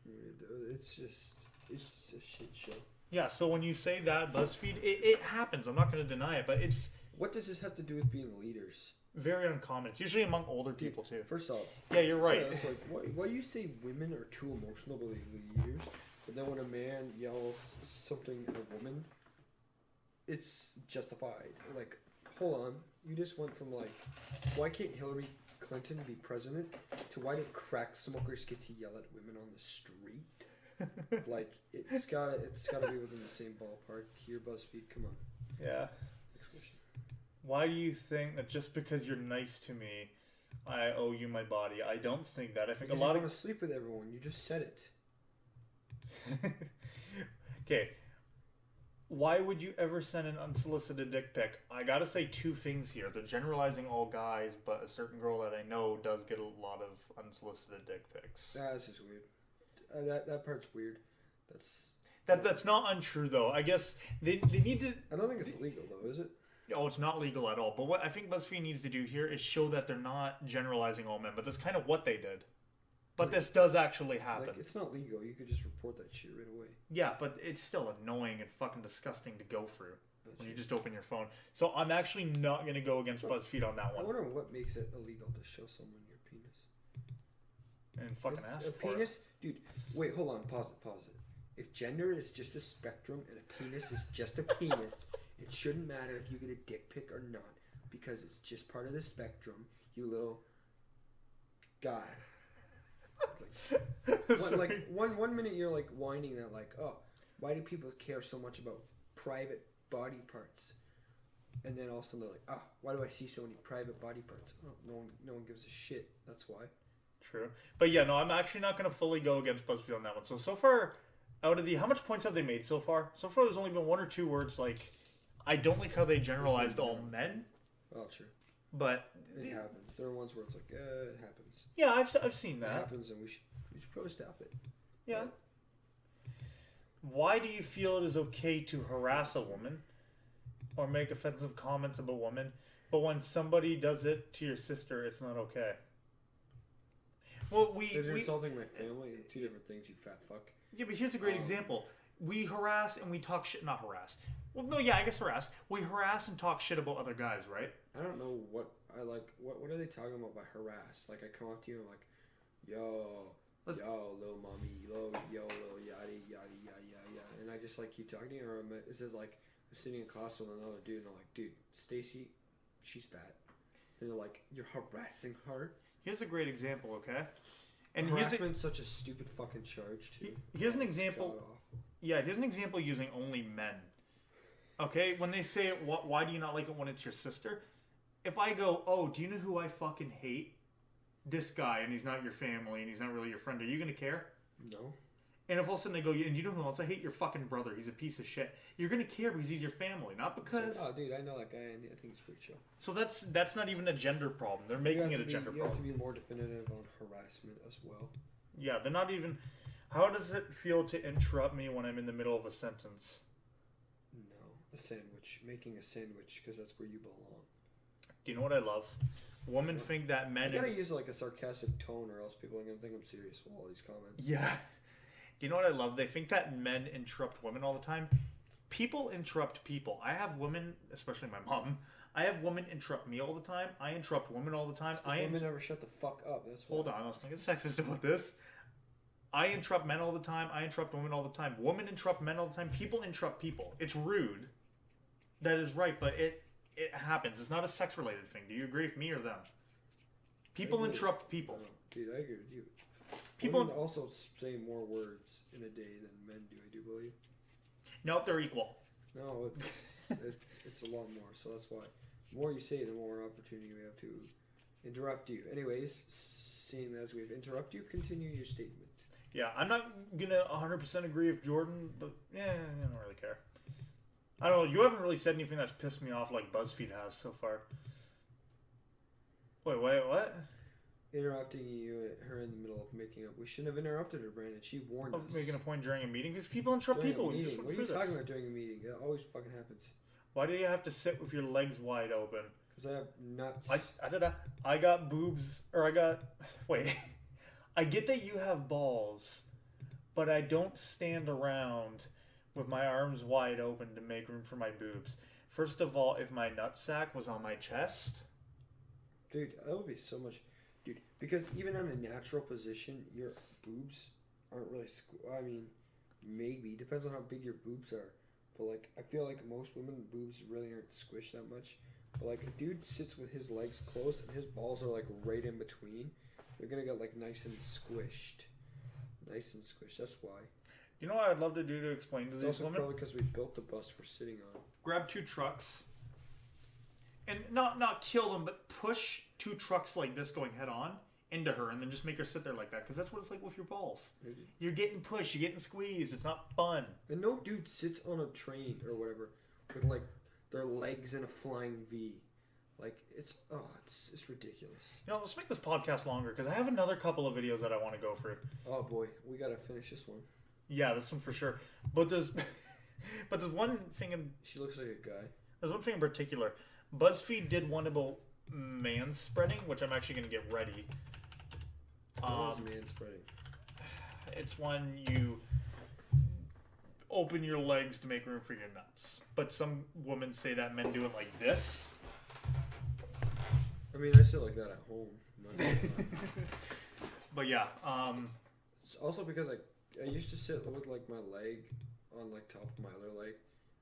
It's a shit show. Yeah, so when you say that, BuzzFeed, it happens. I'm not going to deny it, but it's... What does this have to do with being leaders? Very uncommon. It's usually among older people, too. First off... Yeah, you're right. Yeah, it's like, why do you say women are too emotional to be leaders? But then when a man yells something at a woman, it's justified. Like, hold on. You just went from, like, why can't Hillary Clinton be president to why do crack smokers get to yell at women on the street? Like, it's gotta be within the same ballpark here, BuzzFeed. Come on. Yeah. Next question. Why do you think that just because you're nice to me, I owe you my body? I don't think that. I think because a lot you of... want to sleep with everyone. You just said it. Okay. Why would you ever send an unsolicited dick pic? I gotta say two things here. They're generalizing all guys, but a certain girl that I know does get a lot of unsolicited dick pics. That's just weird. That part's weird. That's not untrue though. I guess they need to. I don't think it's illegal though, is it? Oh, it's not legal at all. But what I think BuzzFeed needs to do here is show that they're not generalizing all men. But that's kind of what they did. But this does actually happen. Like, it's not legal. You could just report that shit right away. Yeah, but it's still annoying and fucking disgusting to go through when you just open your phone. So I'm actually not going to go against BuzzFeed on that one. I wonder what makes it illegal to show someone your penis. And fucking ask a for penis, it. dude. Wait, hold on. Pause it. If gender is just a spectrum and a penis is just a penis, it shouldn't matter if you get a dick pic or not because it's just part of the spectrum. You little guy. Like one minute you're like whining that like, oh, why do people care so much about private body parts? And then all of a sudden they're like, ah, why do I see so many private body parts? Oh, no one gives a shit. That's why. True. But yeah, no, I'm actually not going to fully go against BuzzFeed on that one. So far, out of how much points have they made so far? So far, there's only been one or two words like, I don't like how they generalized all men. Well, sure. But it happens. There are ones where it's like, it happens. Yeah, I've seen that. It happens, and we should probably stop it. Yeah. Right? Why do you feel it is okay to harass a woman or make offensive comments about women, but when somebody does it to your sister, it's not okay? Well, because you're insulting my family. Two different things, you fat fuck. Yeah, but here's a great example. We harass and we talk shit. Not harass. Well, no, yeah, I guess harass. We harass and talk shit about other guys, right? I don't know what I like. What are they talking about by harass? Like, I come up to you and I'm like, yo, little mommy, yo, little yaddy, yaddy, yada, and I just like keep talking to you, or is it like I'm sitting in class with another dude and I'm like, dude, Stacy, she's fat, and they're like, you're harassing her. Here's a great example, okay? And harassment's such a stupid fucking charge too. Here's an example. Yeah, here's an example using only men. Okay, when they say, why do you not like it when it's your sister? If I go, oh, do you know who I fucking hate? This guy, and he's not your family, and he's not really your friend. Are you going to care? No. And if all of a sudden they go, and you know who else? I hate your fucking brother. He's a piece of shit. You're going to care because he's your family, not because... Like, oh, dude, I know that guy, and I think he's pretty chill. So that's not even a gender problem. They're making it a gender problem. You have to be more definitive on harassment as well. Yeah, they're not even... How does it feel to interrupt me when I'm in the middle of a sentence? No, a sandwich. Making a sandwich, because that's where you belong. Do you know what I love? Women think that men... I gotta use like a sarcastic tone or else people are gonna think I'm serious with all these comments. Yeah. Do you know what I love? They think that men interrupt women all the time. People interrupt people. I have women, especially my mom, I have women interrupt me all the time. I interrupt women all the time. Women never shut the fuck up. That's why. Hold on, let's not get sexist about this. I interrupt men all the time. I interrupt women all the time. Women interrupt men all the time. People interrupt people. It's rude. That is right, but it happens. It's not a sex-related thing. Do you agree with me or them? People interrupt people. No, dude, I agree with you. People Women also say more words in a day than men do, I do believe. No, they're equal. No, it's a lot more, so that's why. The more you say, the more opportunity we have to interrupt you. Anyways, seeing as we've interrupted you, continue your statement. Yeah, I'm not gonna 100% agree with Jordan, but yeah, I don't really care. I don't know. You haven't really said anything that's pissed me off like BuzzFeed has so far. Wait, what? Interrupting her in the middle of making up. We shouldn't have interrupted her, Brandon. She warned us. Making a point during a meeting? Because people interrupt people. What are you talking about during a meeting? It always fucking happens. Why do you have to sit with your legs wide open? Because I have nuts. I got boobs, or I got... Wait. I get that you have balls, but I don't stand around with my arms wide open to make room for my boobs. First of all, if my nutsack was on my chest... Dude, that would be so much... Dude, because even in a natural position, your boobs aren't really... I mean, maybe. Depends on how big your boobs are. But, like, I feel like most women's boobs really aren't squished that much. But, like, a dude sits with his legs closed and his balls are, like, right in between. They're going to get, like, nice and squished. Nice and squished. That's why. You know what I'd love to do to explain to these women? It's also probably because we built the bus we're sitting on. Grab 2 trucks. And not kill them, but push 2 trucks like this going head on into her and then just make her sit there like that. Because that's what it's like with your balls. You're getting pushed. You're getting squeezed. It's not fun. And no dude sits on a train or whatever with, like, their legs in a flying V. Like, it's ridiculous. You know, let's make this podcast longer because I have another couple of videos that I want to go through. Oh, boy. We got to finish this one. Yeah, this one for sure. But there's one thing in... She looks like a guy. There's one thing in particular. BuzzFeed did one about manspreading, which I'm actually going to get ready. What is manspreading? It's when you open your legs to make room for your nuts. But some women say that men do it like this. I mean, I sit like that at home. But yeah. It's also because I used to sit with, like, my leg on, like, top of my other leg.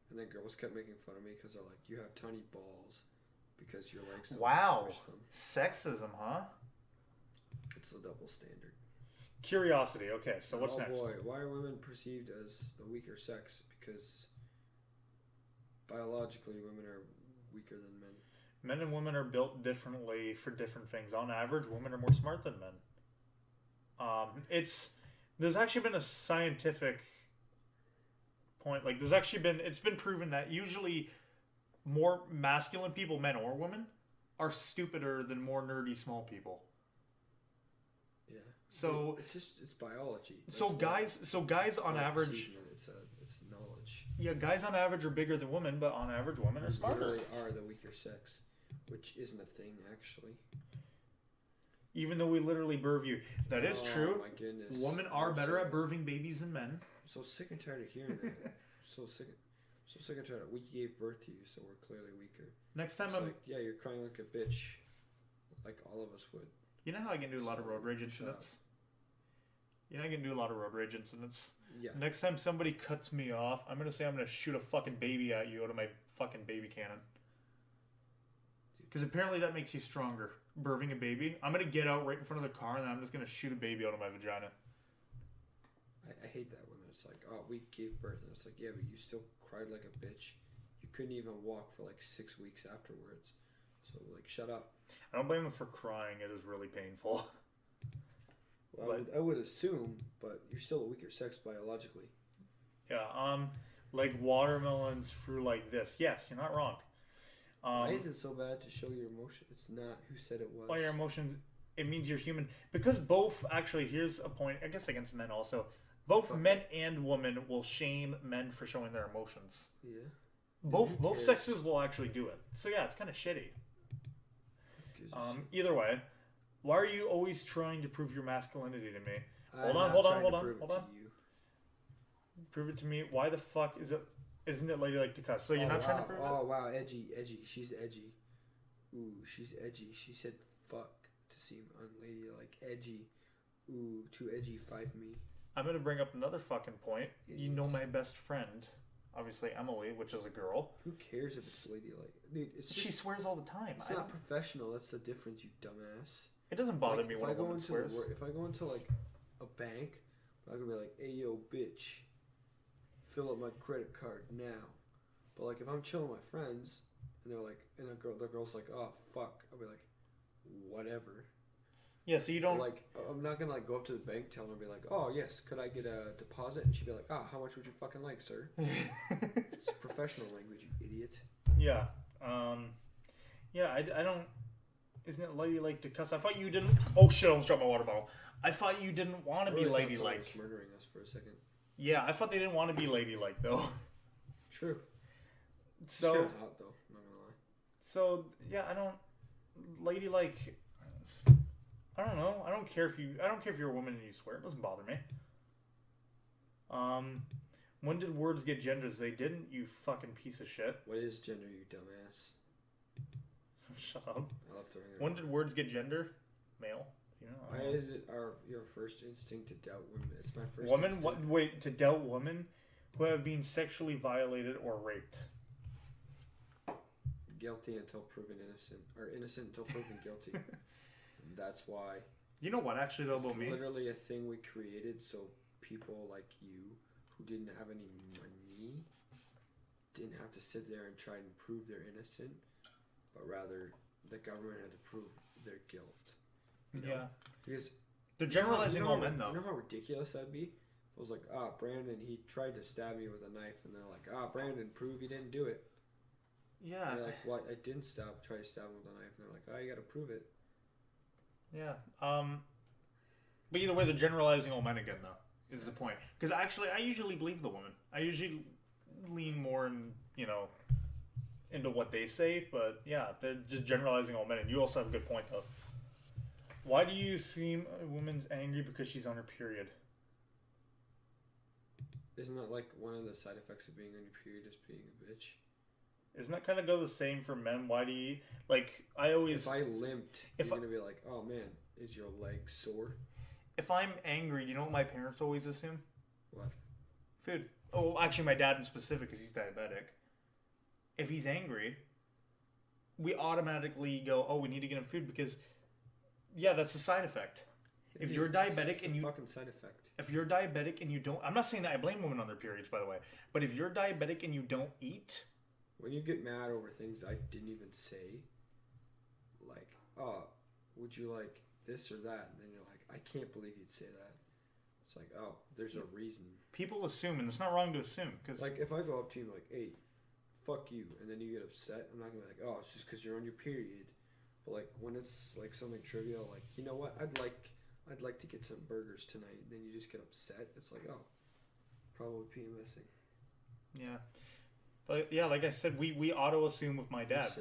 And then girls kept making fun of me because they're like, you have tiny balls because your legs don't squish them. Sexism, huh? It's a double standard. Curiosity. Okay, so what's next? Boy, why are women perceived as the weaker sex? Because biologically, women are weaker than men. Men and women are built differently for different things. On average, women are more smart than men. There's actually been a scientific point. Like, it's been proven that usually more masculine people, men or women, are stupider than more nerdy small people. Yeah. So it's biology. So guys on average, it's knowledge. Yeah, guys on average are bigger than women, but on average, women are smarter. Literally are the weaker sex, which isn't a thing actually. Even though we literally birth you, that is true. Oh my goodness. Women are better at birthing babies than men. I'm so sick and tired of hearing that. so sick and tired of we gave birth to you, so we're clearly weaker. Next time you're crying like a bitch, like all of us would. You know how I can do a lot of road rage incidents? Yeah. Next time somebody cuts me off, I'm going to say I'm going to shoot a fucking baby at you out of my fucking baby cannon. Because apparently that makes you stronger. Birthing a baby. I'm going to get out right in front of the car and then I'm just going to shoot a baby out of my vagina. I hate that when it's like, oh, we gave birth. And it's like, yeah, but you still cried like a bitch. You couldn't even walk for like 6 weeks afterwards. So, like, shut up. I don't blame them for crying. It is really painful. I would assume, but you're still a weaker sex biologically. Yeah. Like watermelons through like this. Yes, you're not wrong. Why is it so bad to show your emotion? It's not. Who said it was? Well, your emotions. It means you're human. Because both, actually, here's a point, I guess against men also. Both men and women will shame men for showing their emotions. Yeah. Both sexes will actually do it. So yeah, it's kind of shitty. Either way, why are you always trying to prove your masculinity to me? Hold on. Prove it to me. Why the fuck is it? Isn't it ladylike to cuss? So you're not trying to prove it? Oh wow, edgy. She's edgy. Ooh, she's edgy. She said fuck to seem unladylike. Edgy. Ooh, too edgy. 5 me. I'm gonna bring up another fucking point. You know my best friend, obviously Emily, which is a girl. Who cares if it's ladylike? Dude, she swears all the time. It's not professional. That's the difference, you dumbass. It doesn't bother me when a woman swears. If I go into like a bank, I'm gonna be like, "Hey yo, bitch, fill up my credit card now." But like if I'm chilling with my friends and they're like, and the girl's like, "Oh fuck," I'll be like, "Whatever." Yeah, so you don't like. I'm not gonna like go up to the bank, tell them, and be like, "Oh yes, could I get a deposit?" And she'd be like, "Ah, how much would you fucking like, sir?" It's professional language, you idiot. Yeah, yeah. I don't. Isn't it ladylike to cuss? I thought you didn't. Oh shit! I almost dropped my water bottle. I thought you didn't want to be ladylike. Was murdering us for a second. Yeah, I thought they didn't want to be ladylike though. True. So it's kind of hot though. I'm not gonna lie. So yeah, I don't ladylike. I don't know. I don't care if you're a woman and you swear. It doesn't bother me. When did words get genders? They didn't. You fucking piece of shit. What is gender, you dumbass? Shut up. I love throwing it. When did words get gender? Male. You know. Why is it your first instinct to doubt women? It's my first. Women. What? Wait. To doubt women who have been sexually violated or raped. Guilty until proven innocent, or innocent until proven guilty. That's why. You know what? Actually, though, about me, it's literally a thing we created so people like you, who didn't have any money, didn't have to sit there and try and prove they're innocent, but rather the government had to prove their guilt. You know? Yeah. Because they're generalizing all men, though. You know how ridiculous that'd be? If it was like, Brandon, he tried to stab me with a knife, and they're like, Brandon, prove you didn't do it. Yeah. And like, what? I didn't try to stab him with a knife, and they're like, you got to prove it. Yeah. But either way, they're generalizing all men again, though, is the point. Because actually, I usually believe the woman. I usually lean more into what they say, but yeah, they're just generalizing all men. And you also have a good point, though. Why do you seem a woman's angry because she's on her period? Isn't that like one of the side effects of being on your period, just being a bitch? Isn't that kind of go the same for men? Why do you, like, I always... If I limped, you're going to be like, oh man, is your leg sore? If I'm angry, you know what my parents always assume? What? Food. Oh, actually my dad in specific, because he's diabetic. If he's angry, we automatically go, oh, we need to get him food because, yeah, that's a side effect. If you're diabetic and you... fucking side effect. If you're diabetic and you don't... I'm not saying that I blame women on their periods, by the way. But if you're diabetic and you don't eat... When you get mad over things I didn't even say, like, would you like this or that? And then you're like, I can't believe you'd say that. It's like, there's a reason. People assume, and it's not wrong to assume. Cause like, if I go up to you and like, hey, fuck you, and then you get upset, I'm not going to be like, it's just because you're on your period. But like, when it's like something trivial, like, you know what, I'd like to get some burgers tonight, and then you just get upset, it's like, probably PMSing. Yeah. But yeah, like I said, we auto assume with my dad.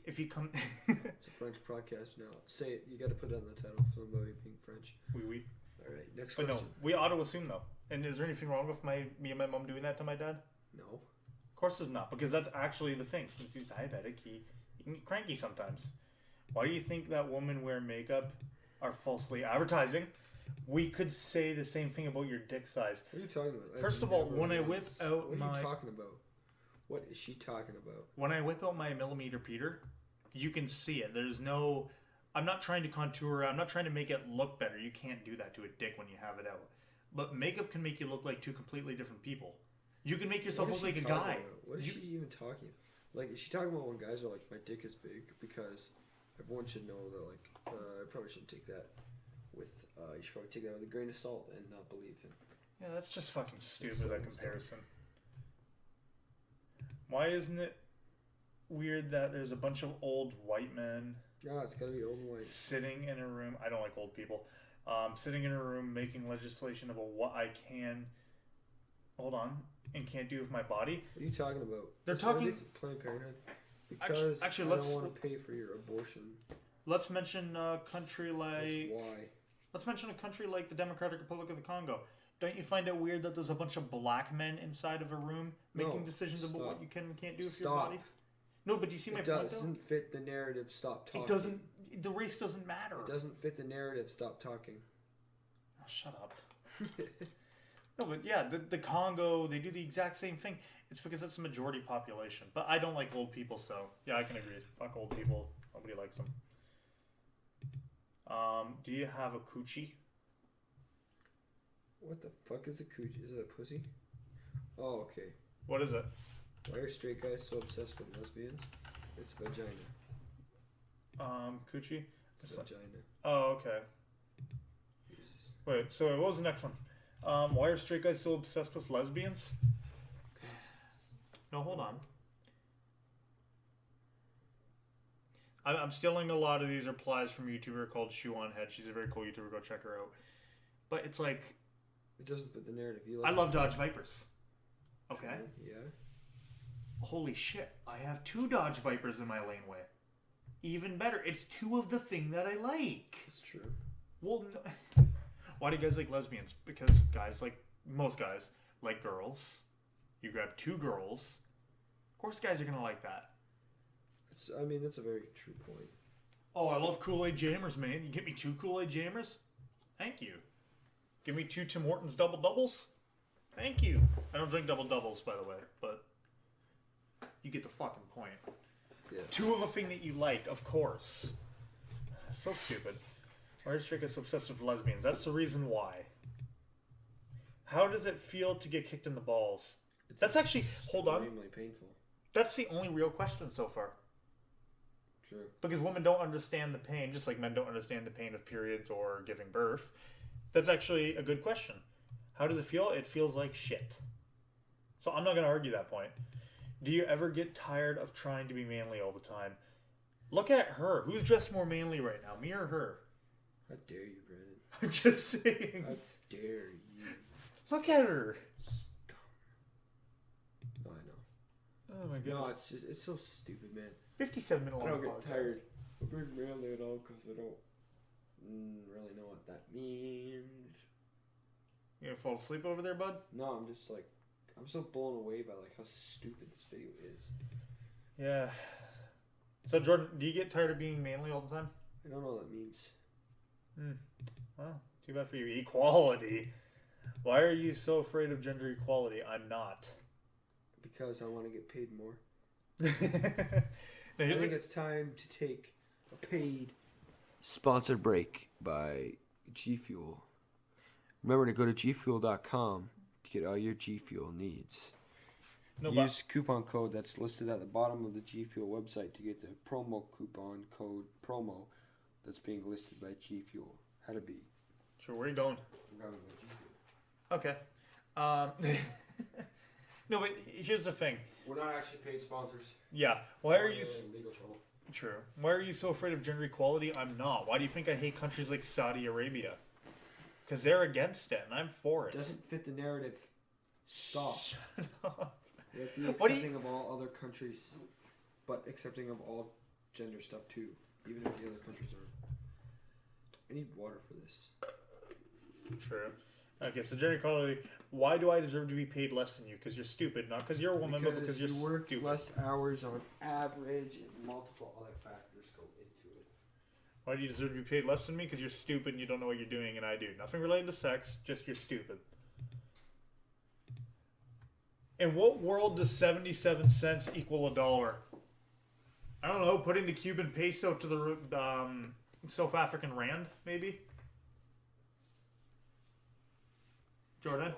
If you come, it's a French podcast now. Say it. You got to put that in the title. Somebody being French. Oui. All right. Next question. But no, we auto assume though. And is there anything wrong with me and my mom doing that to my dad? No. Of course there's not, because that's actually the thing. Since he's diabetic, he can get cranky sometimes. Why do you think that women wear makeup are falsely advertising? We could say the same thing about your dick size. What are you talking about? First of all, when I whip out what are you talking about? What is she talking about? When I whip out my millimeter Peter, you can see it. There's no... I'm not trying to contour. I'm not trying to make it look better. You can't do that to a dick when you have it out. But makeup can make you look like two completely different people. You can make yourself look like a guy. What is she even talking about? Like, is she talking about when guys are like, my dick is big? Because everyone should know that, like, I probably shouldn't take that. with you should probably take that with a grain of salt and not believe him. Yeah, that's just fucking stupid, So that it's comparison. Why isn't it weird that there's a bunch of old white men Yeah, it's gotta be old and white. sitting in a room? I don't like old people. Sitting in a room making legislation about what I can, and can't do with my body. What are you talking about? They're Are talking- these Planned Parenthood. Because Actually, I let's- don't want to pay for your abortion. Let's mention a country That's like why. the Democratic Republic of the Congo. Don't you find it weird that there's a bunch of black men inside of a room making No, decisions about stop. what you can and can't do with your Stop. body? No, but do you see my It point though? doesn't fit the narrative. Stop talking. It doesn't. The race doesn't matter. It doesn't fit the narrative. Stop talking. Oh, shut up. No, but yeah, the Congo, they do the exact same thing. It's because it's a majority population. But I don't like old people, so yeah, I can agree. Fuck old people. Nobody likes them. Do you have a coochie? What the fuck is a coochie? Is it a pussy? Oh, okay. What is it? Why are straight guys so obsessed with lesbians? It's vagina. Coochie? It's vagina. Oh, okay. Jesus. Wait, so what was the next one? Why are straight guys so obsessed with lesbians? No, hold on. I'm stealing a lot of these replies from a YouTuber called Shoe on Head. She's a very cool YouTuber. Go check her out. But it's like, It doesn't fit the narrative. You I love Dodge Vipers. Okay. Yeah. Holy shit. I have 2 Dodge Vipers in my laneway. Even better. It's 2 of the thing that I like. It's true. Well, no. Why do you guys like lesbians? Because most guys like girls. You grab 2 girls. Of course guys are going to like that. That's a very true point. Oh, I love Kool-Aid Jammers, man. You get me 2 Kool-Aid Jammers? Thank you. Give me 2 Tim Hortons Double Doubles? Thank you. I don't drink Double Doubles, by the way, but you get the fucking point. Yeah. 2 of a thing that you like, of course. So stupid. Why is Strika so obsessed with lesbians? That's the reason why. How does it feel to get kicked in the balls? That's actually... Hold on. Extremely painful. That's the only real question so far. True. Because women don't understand the pain, just like men don't understand the pain of periods or giving birth. That's actually a good question. How does it feel? It feels like shit. So I'm not going to argue that point. Do you ever get tired of trying to be manly all the time? Look at her. Who's dressed more manly right now, me or her? How dare you, Brandon? I'm just saying. How dare you? Look at her. Scum. No, I know. Oh my goodness. No, it's so stupid, man. 57-minute long I don't get podcast. tired of being manly at all because I don't really know what that means. You gonna fall asleep over there, bud? No, I'm just like, I'm so blown away by like how stupid this video is. Yeah. So Jordan, do you get tired of being manly all the time? I don't know what that means. Well, too bad for you. Equality. Why are you so afraid of gender equality? I'm not. Because I want to get paid more. Now, I here's think it's time to take a paid sponsored break by G Fuel. Remember to go to gfuel.com to get all your G Fuel needs. Use coupon code that's listed at the bottom of the G Fuel website to get the promo coupon code promo that's being listed by G Fuel. How to be. Sure, where are you going? I'm going to G Fuel. Okay. No, but here's the thing. We're not actually paid sponsors. Yeah. Why are We're you... in legal trouble. True. Why are you so afraid of gender equality? I'm not. Why do you think I hate countries like Saudi Arabia? Because they're against it, and I'm for it. Doesn't fit the narrative. Stop. Shut up. You have to be What do accepting of all other countries, but accepting of all gender stuff too, even if the other countries aren't. I need water for this. True. Okay, so gender equality. Why do I deserve to be paid less than you? Because you're stupid. Not because you're a woman, but because you're you work stupid. less hours on average, and multiple other factors go into it. Why do you deserve to be paid less than me? Because you're stupid and you don't know what you're doing, and I do. Nothing related to sex, just you're stupid. In what world does 77 cents equal $1? I don't know. Putting the Cuban peso to the South African rand, maybe? Jordan?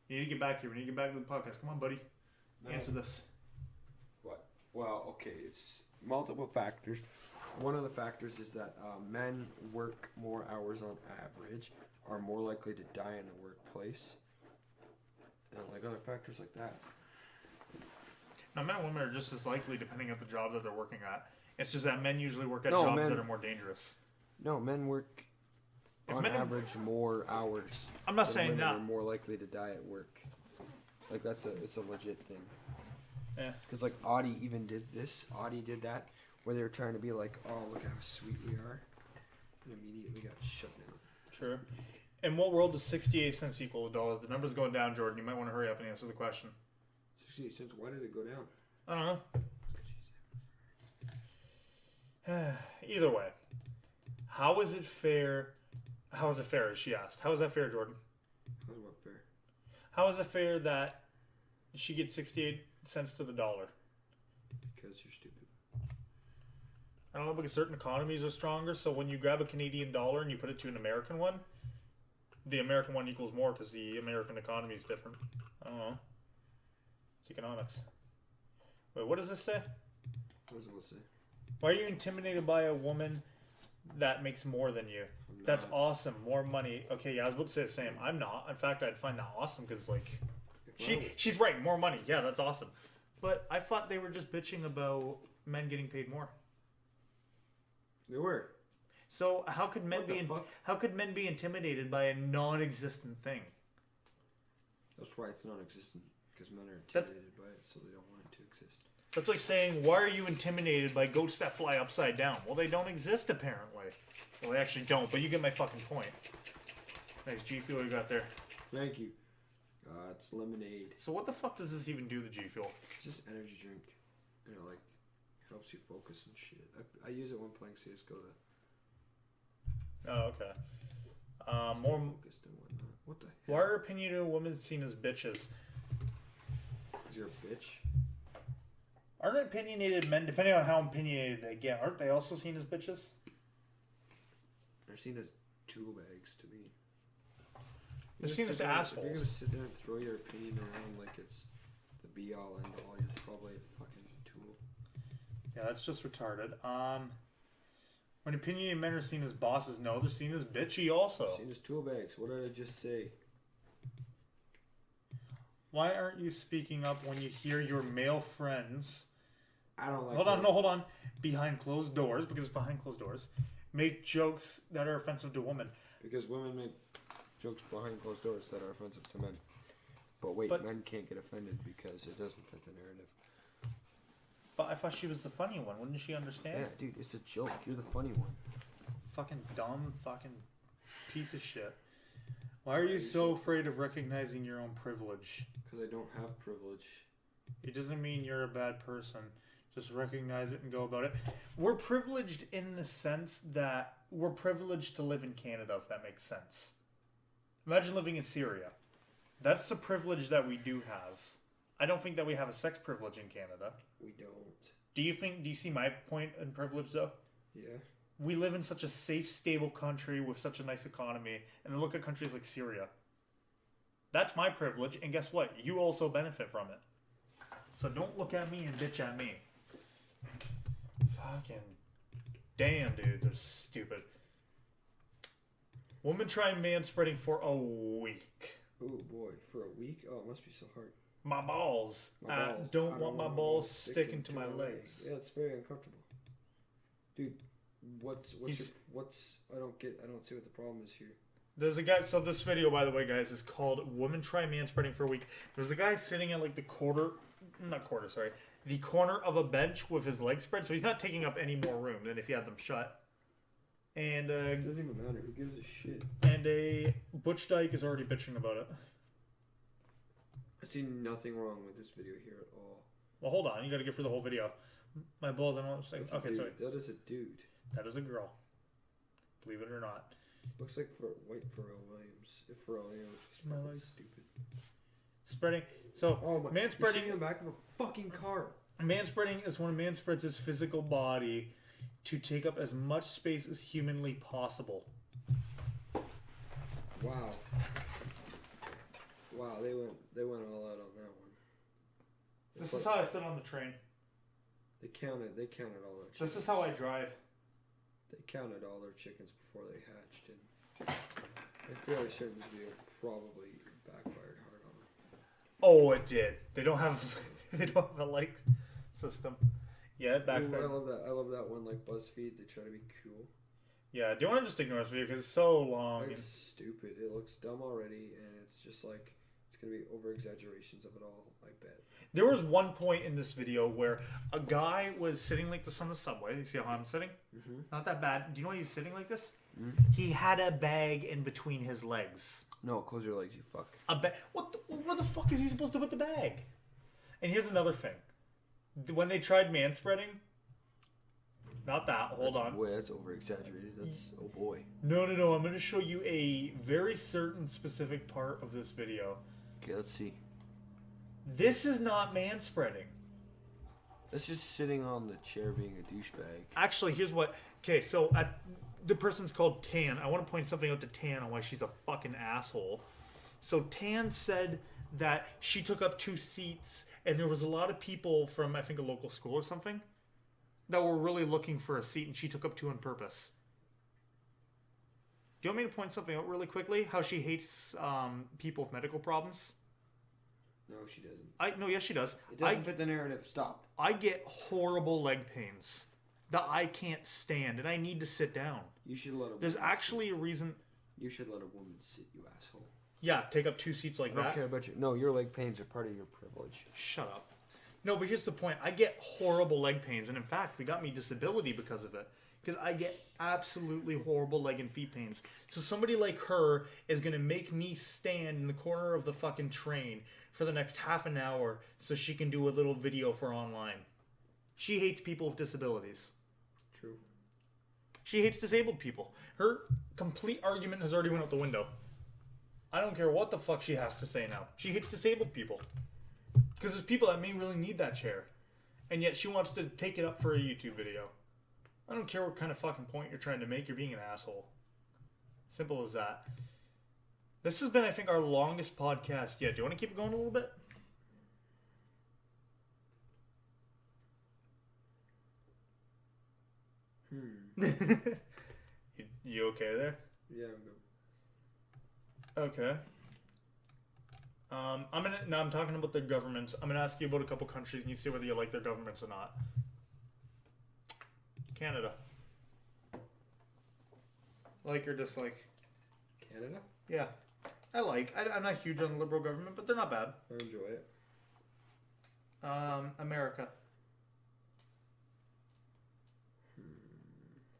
You need to get back here. We need to get back to the podcast. Come on, buddy. No. Answer this. What? Well, okay, it's multiple factors. one of the factors is that men work more hours on average, are more likely to die in the workplace, and like other factors like that. Now, men and women are just as likely depending on the job that they're working at. It's just that men usually work at jobs that are more dangerous. No, men work on average more hours. I'm not saying that. Women are more likely to die at work. Like it's a legit thing. Yeah. Because like Audi even did this. Audi did that where they were trying to be like, oh, look how sweet we are, and immediately got shut down. True. In what world does 68 cents equal $1? The number's going down, Jordan. You might want to hurry up and answer the question. 68 cents. Why did it go down? I don't know. Either way, how is it fair? How is it fair? As she asked. How is that fair, Jordan? How's what fair? How is it fair that she gets 68 cents to the dollar? Because you're stupid. I don't know, because certain economies are stronger, so when you grab a Canadian dollar and you put it to an American one, the American one equals more because the American economy is different. I don't know. It's economics. Wait, what does this say? What does it say? Why are you intimidated by a woman that makes more than you? That's awesome. More money. Okay, yeah, I was about to say the same. I'm not. In fact, I'd find that awesome because, like, she's right. More money. Yeah, that's awesome. But I thought they were just bitching about men getting paid more. They were. So how could men be intimidated by a non-existent thing? That's why it's non-existent, because men are intimidated by it, so they don't want it to exist. That's like saying, why are you intimidated by goats that fly upside down? Well, they don't exist apparently. Well, they actually don't, but you get my fucking point. Nice G Fuel you got there. Thank you. It's lemonade. So what the fuck does this even do, the G Fuel? It's just energy drink. You know, like, helps you focus and shit. I use it when playing CSGO to Oh, okay. more focused and whatnot. What the hell? Why are opinionated women seen as bitches? Because you're a bitch? Aren't opinionated men, depending on how opinionated they get, aren't they also seen as bitches? They're seen as tool bags to me. They're seen as assholes. If you're gonna sit there and throw your opinion around like it's the be all end all, you're probably a fucking tool. Yeah, that's just retarded. When opinionated men are seen as bosses, no, they're seen as bitchy also. Seen as tool bags. What did I just say? Why aren't you speaking up when you hear your male friends... I don't like... Hold on. Behind closed doors, because it's behind closed doors, make jokes that are offensive to women. Because women make jokes behind closed doors that are offensive to men. But wait, men can't get offended because it doesn't fit the narrative. But I thought she was the funny one. Wouldn't she understand? Yeah, dude, it's a joke. You're the funny one. Fucking dumb fucking piece of shit. Why are you so afraid of recognizing your own privilege? Because I don't have privilege. It doesn't mean you're a bad person. Just recognize it and go about it. We're privileged in the sense that we're privileged to live in Canada, if that makes sense. Imagine living in Syria. That's the privilege that we do have. I don't think that we have a sex privilege in Canada. We don't. Do you see my point in privilege, though? Yeah. We live in such a safe, stable country with such a nice economy, and then look at countries like Syria. That's my privilege, and guess what? You also benefit from it. So don't look at me and bitch at me. Fucking damn, dude, they're stupid. Woman try manspreading for a week. Oh boy, for a week? Oh, it must be so hard. My balls. I don't want my balls sticking to my legs. Yeah, it's very uncomfortable. Dude, what's I don't see what the problem is here. There's a guy, so this video, by the way, guys, is called Woman Try Manspreading for a Week. There's a guy sitting at like the corner of a bench with his legs spread, so he's not taking up any more room than if he had them shut. And it doesn't even matter, who gives a shit? And a Butch Dyke is already bitching about it. I see nothing wrong with this video here at all. Well, hold on, you gotta get through the whole video. My balls, I don't know what to say. Okay, sorry. That is a dude. That is a girl. Believe it or not. Looks like for white Pharrell Williams. If Pharrell Williams was fucking stupid. Spreading. So, manspreading. You're sitting in the back of a fucking car. Manspreading is when a man spreads his physical body to take up as much space as humanly possible. Wow. Wow, they went all out on that one. This is how I sit on the train. They counted all that. This is how I drive. They counted all their chickens before they hatched, and I'm fairly certain this video probably backfired hard on them. Oh, it did. They don't have a like system. Yeah, it backfired. Ooh, I love that one, like BuzzFeed. They try to be cool. Yeah, do you want to just ignore this video because it's so long? It's stupid. It looks dumb already, and it's just like it's gonna be over exaggerations of it all. I bet. There was one point in this video where a guy was sitting like this on the subway. You see how I'm sitting? Mm-hmm. Not that bad. Do you know why he's sitting like this? Mm-hmm. He had a bag in between his legs. No, close your legs, you fuck. A bag? Where the fuck is he supposed to put the bag? And here's another thing. When they tried manspreading, not that. Hold on. Boy, that's over exaggerated. That's oh boy. No. I'm going to show you a very certain specific part of this video. Okay, let's see. This is not manspreading. That's just sitting on the chair being a douchebag. Actually, here's what. Okay, so the person's called Tan. I want to point something out to Tan on why she's a fucking asshole. So Tan said that she took up 2 seats, and there was a lot of people from, I think, a local school or something that were really looking for a seat, and she took up 2 on purpose. Do you want me to point something out really quickly? How she hates people with medical problems? No, she doesn't. No, yes, she does. It doesn't fit the narrative. Stop. I get horrible leg pains that I can't stand, and I need to sit down. You should let a There's woman actually a reason. You should let a woman sit, you asshole. Yeah, take up 2 seats like I don't that. care about you. No, your leg pains are part of your privilege. Shut up. No, but here's the point. I get horrible leg pains, and in fact, we got me disability because of it. Because I get absolutely horrible leg and feet pains. So somebody like her is going to make me stand in the corner of the fucking train for the next half an hour so she can do a little video for online. She hates people with disabilities. True. She hates disabled people. Her complete argument has already went out the window. I don't care what the fuck she has to say now. She hates disabled people. Because there's people that may really need that chair. And yet she wants to take it up for a YouTube video. I don't care what kind of fucking point you're trying to make. You're being an asshole. Simple as that. This has been, I think, our longest podcast yet. Do you want to keep it going a little bit? You okay there? Yeah, I'm good. Okay. I'm talking about the governments. I'm gonna ask you about a couple countries, and you see whether you like their governments or not. Canada. Like or dislike? Canada? Yeah. I'm not huge on the Liberal government, but they're not bad. I enjoy it. America.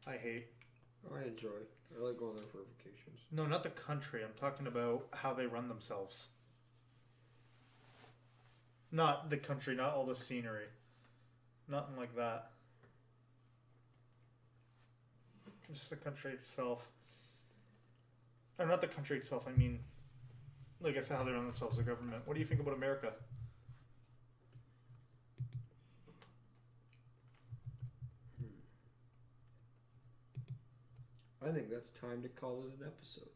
I hate. I enjoy. I like going there for vacations. No, not the country. I'm talking about how they run themselves. Not the country, not all the scenery. Nothing like that. Just the country itself. Or not the country itself, I mean, like I said, how they run themselves, the government. What do you think about America? I think that's time to call it an episode.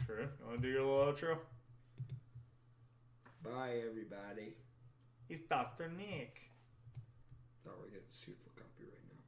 True. You want to do your little outro? Bye, everybody. He's Dr. Nick. Oh, we're getting sued for copyright now.